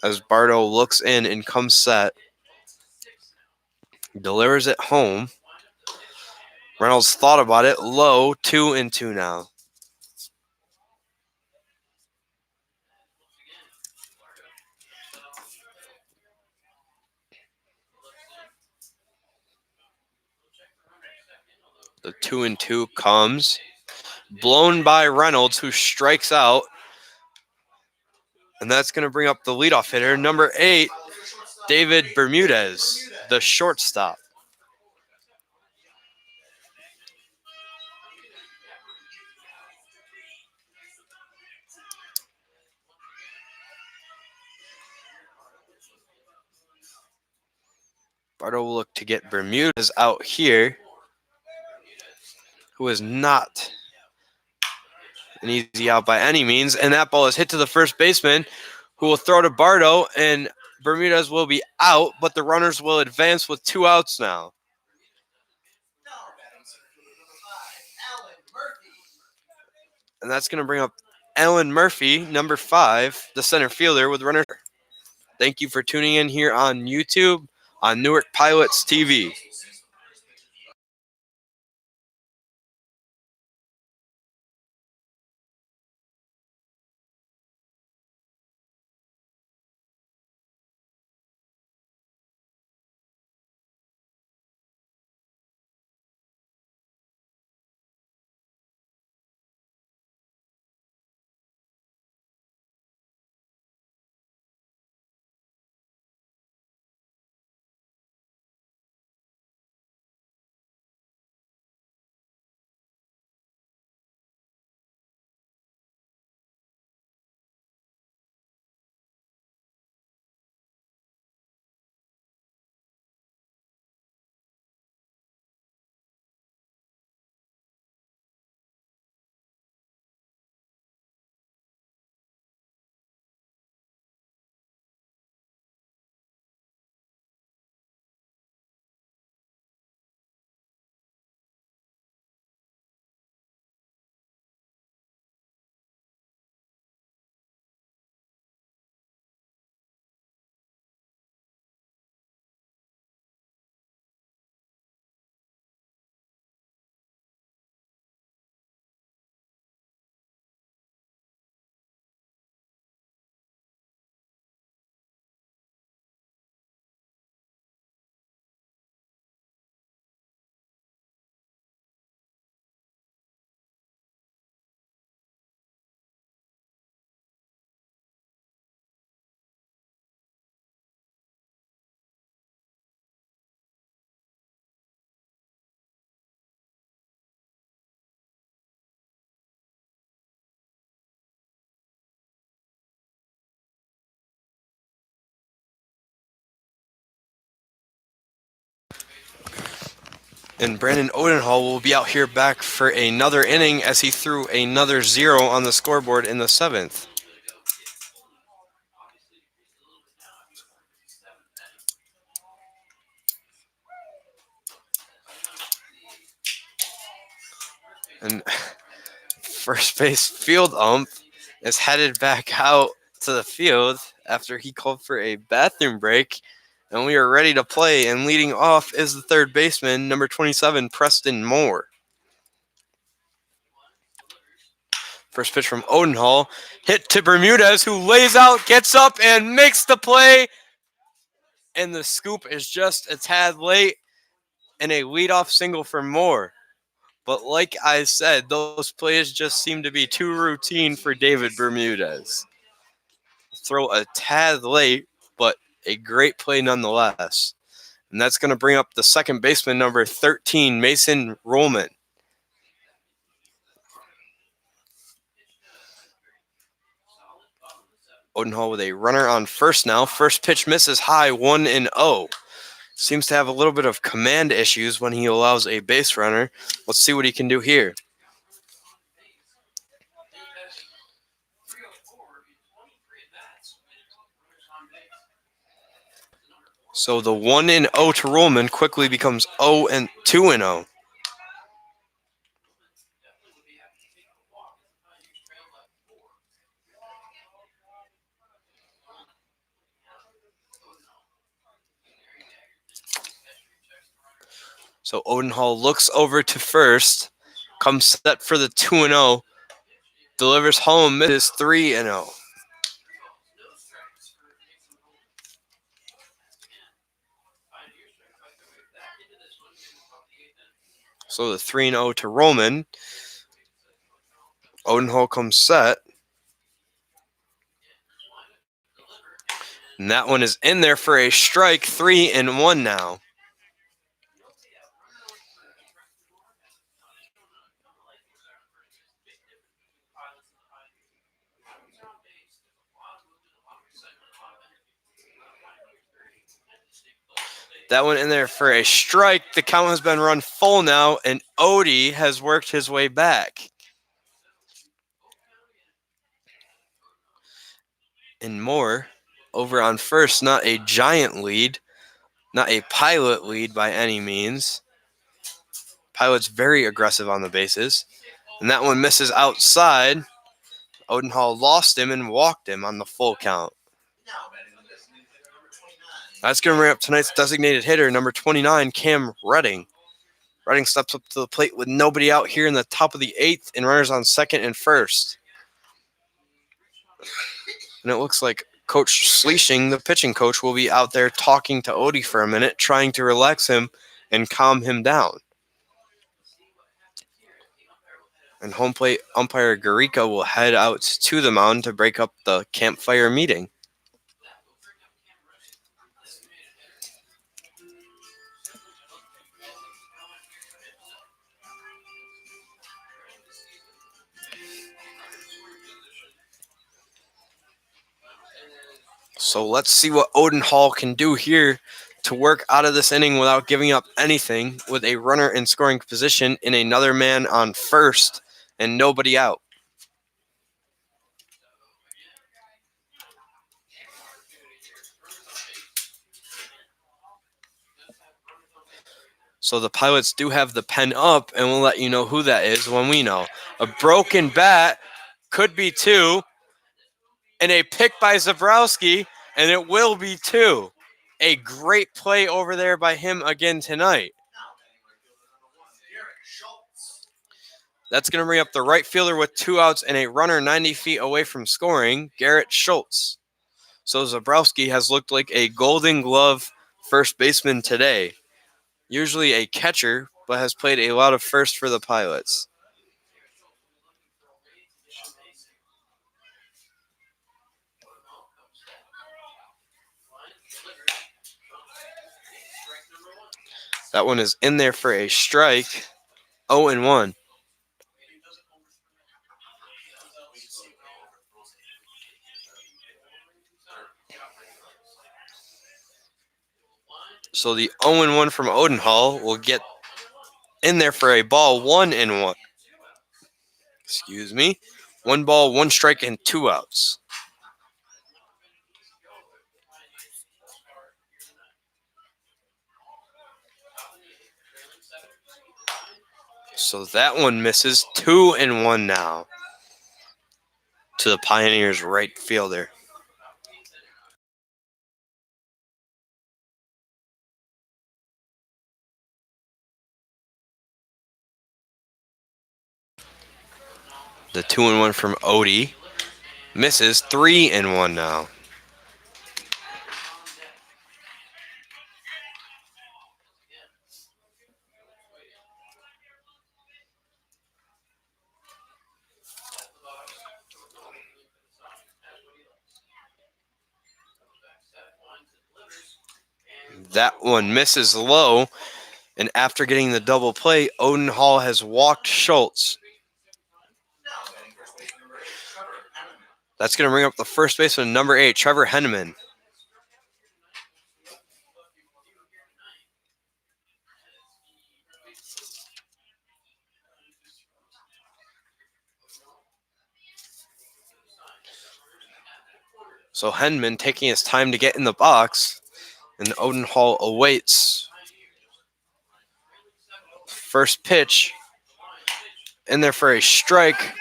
As Bardo looks in and comes set. Delivers it home. Reynolds thought about it. Low. 2-2 now. The 2-2 comes. Blown by Reynolds, who strikes out. And that's going to bring up the leadoff hitter, number 8, David Bermudez, the shortstop. Bardo will look to get Bermudez out here, who is not an easy out by any means. And that ball is hit to the first baseman, who will throw to Bardo, and Bermudez will be out, but the runners will advance with 2 outs now. And that's going to bring up Alan Murphy, number 5, the center fielder, with runner. Thank you for tuning in here on YouTube on NewarkPilots.tv. And Brandon Odenhall will be out here back for another inning as he threw another 0 on the scoreboard in the 7th. And first base field ump is headed back out to the field after he called for a bathroom break. And we are ready to play. And leading off is the third baseman, number 27, Preston Moore. First pitch from Odenhall. Hit to Bermudez, who lays out, gets up, and makes the play. And the scoop is just a tad late. And a leadoff single for Moore. But like I said, those plays just seem to be too routine for David Bermudez. Throw a tad late, but a great play nonetheless. And that's going to bring up the second baseman, number 13, Mason Rollman. Odenhall with a runner on first now. First pitch misses high, 1-0. Seems to have a little bit of command issues when he allows a base runner. Let's see what he can do here. So the 1-0 to Rollman quickly becomes 2-0. So Odenhall looks over to first, comes set for the 2-0, delivers home, misses 3-0. So the 3-0 to Rollman. Odenhall comes set. And that one is in there for a strike, 3-1 now. That one in there for a strike. The count has been run full now, and Odie has worked his way back. And more over on first, not a giant lead, not a Pilot lead by any means. Pilot's very aggressive on the bases. And that one misses outside. Odenhall lost him and walked him on the full count. That's going to bring up tonight's designated hitter, number 29, Cam Redding. Redding steps up to the plate with nobody out here in the top of the 8th and runners on second and first. And it looks like Coach Schlichting, the pitching coach, will be out there talking to Odie for a minute, trying to relax him and calm him down. And home plate umpire Garika will head out to the mound to break up the campfire meeting. So let's see what Odenhall can do here to work out of this inning without giving up anything, with a runner in scoring position and another man on first and nobody out. So the Pilots do have the pen up, and we'll let you know who that is when we know. A broken bat, could be 2, and a pick by Zabrowski, and it will be 2. A great play over there by him again tonight. That's going to bring up the right fielder with 2 outs and a runner 90 feet away from scoring, Garrett Schultz. So Zabrowski has looked like a Golden Glove first baseman today. Usually a catcher, but has played a lot of first for the Pilots. That one is in there for a strike, 0-1. So the 0-1 from Odenhall will get in there for a ball, 1-1. Excuse me. 1 ball, 1 strike, and 2 outs. So that one misses, 2-1 now to the Pioneers right fielder. The 2-1 from Odie misses, 3-1 now. That one misses low, and after getting the double play, Odenhall has walked Schultz. That's going to bring up the first baseman, number 8, Trevor Henneman. So Henneman taking his time to get in the box, and Odenhall awaits. First pitch, in there for a strike.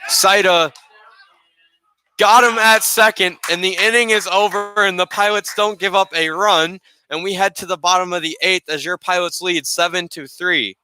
Saida got him at second, and the inning is over, and the Pilots don't give up a run, and we head to the bottom of the 8th as your Pilots lead 7-3.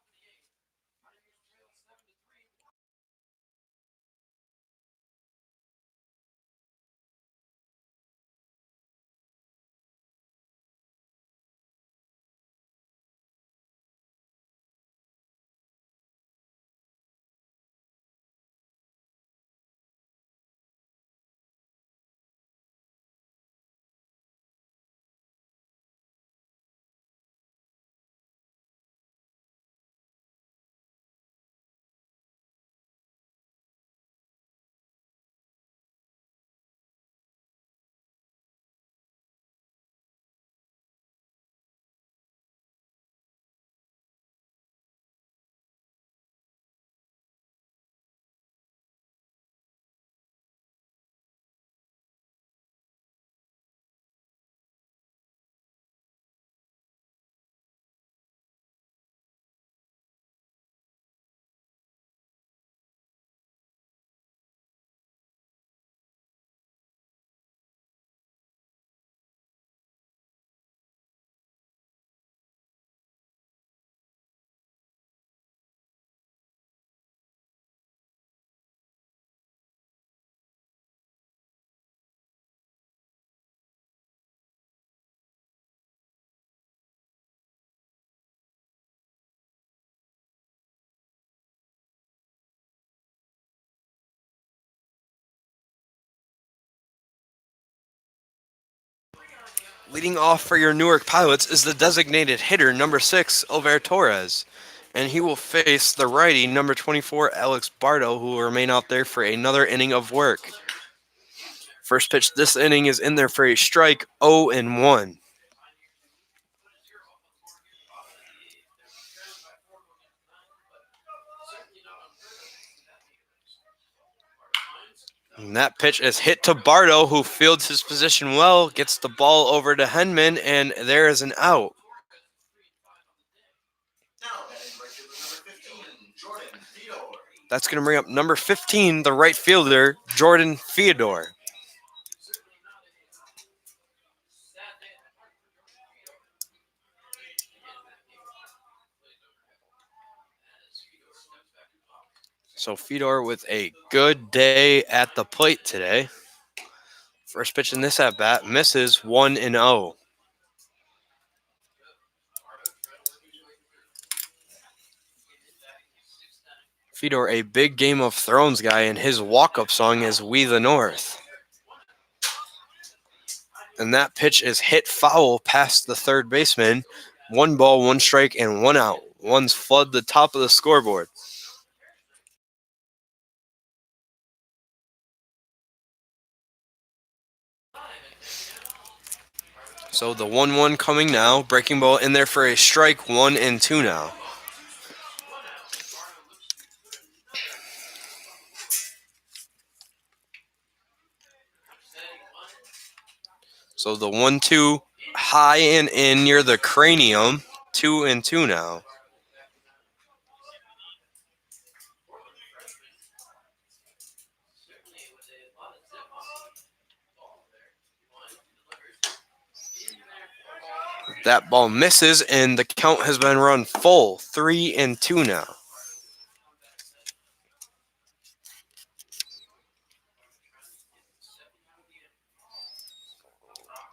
Leading off for your Newark Pilots is the designated hitter, number 6, Elvira Torres. And he will face the righty, number 24, Alex Bardo, who will remain out there for another inning of work. First pitch this inning is in there for a strike, 0-1. And that pitch is hit to Bardo, who fields his position well, gets the ball over to Henman, and there is an out. That's going to bring up number 15, the right fielder, Jordan Theodore. So Fedor with a good day at the plate today. First pitch in this at bat misses, 1-0. Fedor, a big Game of Thrones guy, and his walk-up song is We the North. And that pitch is hit foul past the third baseman. 1 ball, 1 strike, and 1 out. Ones flood the top of the scoreboard. So the 1-1 coming now. Breaking ball in there for a strike, 1-2 now. So the 1-2 high and in near the cranium, 2-2 now. That ball misses, and the count has been run full, 3-2 now.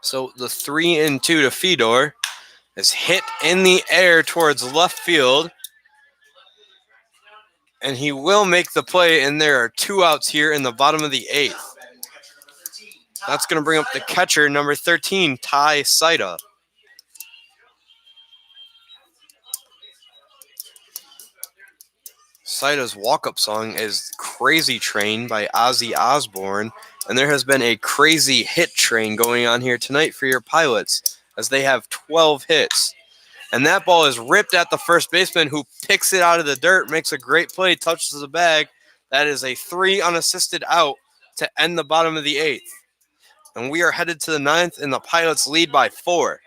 So the 3-2 to Fedor is hit in the air towards left field. And he will make the play, and there are 2 outs here in the bottom of the 8th. That's going to bring up the catcher, number 13, Ty Saida. Saida's walk-up song is Crazy Train by Ozzy Osbourne, and there has been a crazy hit train going on here tonight for your Pilots, as they have 12 hits. And that ball is ripped at the first baseman, who picks it out of the dirt, makes a great play, touches the bag. That is a 3 unassisted out to end the bottom of the 8th. And we are headed to the 9th, and the Pilots lead by 4.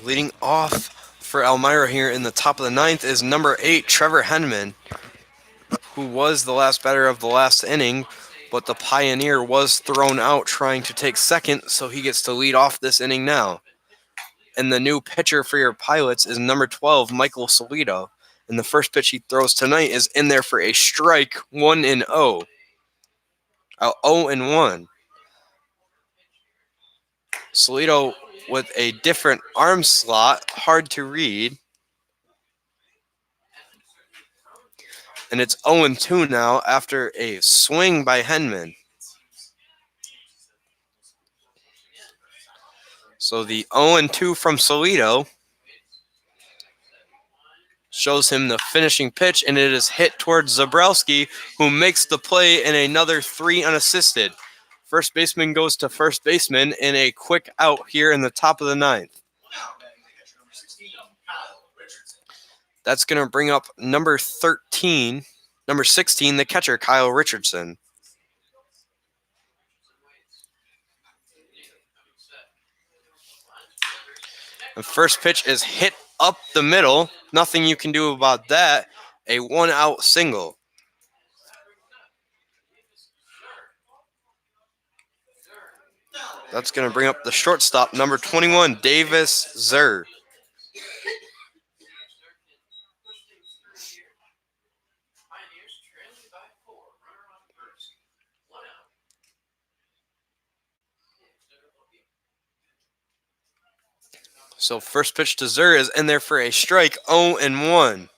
Leading off for Elmira here in the top of the ninth is number 8, Trevor Henman, who was the last batter of the last inning, but the Pioneer was thrown out trying to take second, so he gets to lead off this inning now. And the new pitcher for your Pilots is number 12, Michael Solito. And the first pitch he throws tonight is in there for a strike, 1-0. 0-1. Solito with a different arm slot, hard to read. And it's 0-2 now after a swing by Henman. So the 0-2 from Solito shows him the finishing pitch, and it is hit towards Zabrowski, who makes the play in another 3 unassisted. First baseman goes to first baseman in a quick out here in the top of the ninth. That's going to bring up number 16, the catcher, Kyle Richardson. The first pitch is hit up the middle. Nothing you can do about that. A 1-out single. That's going to bring up the shortstop, number 21, Davis Zer. So first pitch to Zer is in there for a strike, 0-1.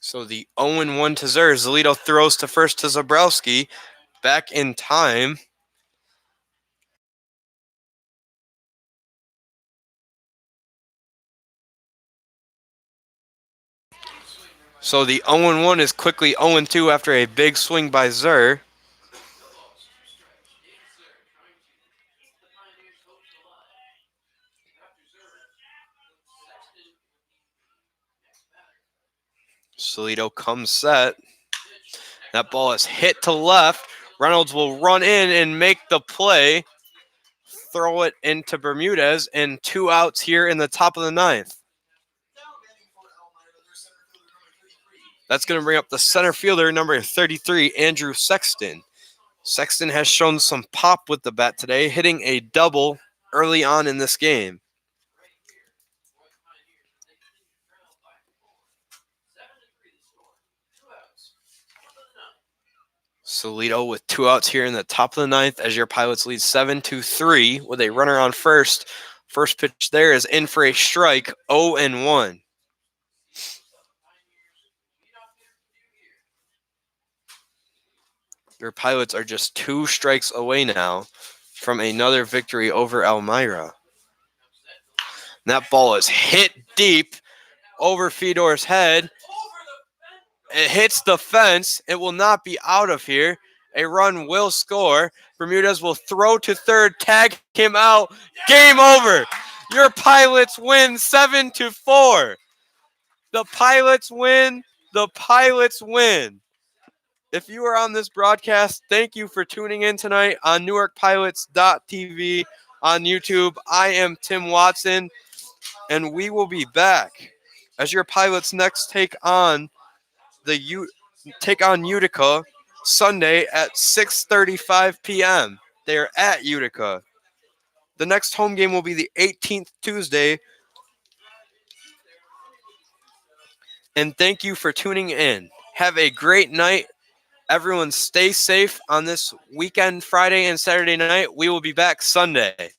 So the 0-1 to Zer. Zalito throws to first to Zabrowski. Back in time. So the 0-1 is quickly 0-2 after a big swing by Zer. Solito comes set. That ball is hit to left. Reynolds will run in and make the play. Throw it into Bermudez, and 2 outs here in the top of the ninth. That's going to bring up the center fielder, number 33, Andrew Sexton. Sexton has shown some pop with the bat today, hitting a double early on in this game. Solito with 2 outs here in the top of the ninth as your Pilots lead 7-3 with a runner on first. First pitch there is in for a strike, 0-1. Your Pilots are just 2 strikes away now from another victory over Elmira. And that ball is hit deep over Fedor's head. It hits the fence. It will not be out of here. A run will score. Bermudez will throw to third, tag him out. Game over. Your Pilots win 7-4. The Pilots win. The Pilots win. If you are on this broadcast, thank you for tuning in tonight on NewarkPilots.tv on YouTube. I am Tim Watson, and we will be back as your Pilots next take on Utica Sunday at 6:35 p.m. They are at Utica. The next home game will be the 18th Tuesday. And thank you for tuning in. Have a great night. Everyone stay safe on this weekend, Friday and Saturday night. We will be back Sunday.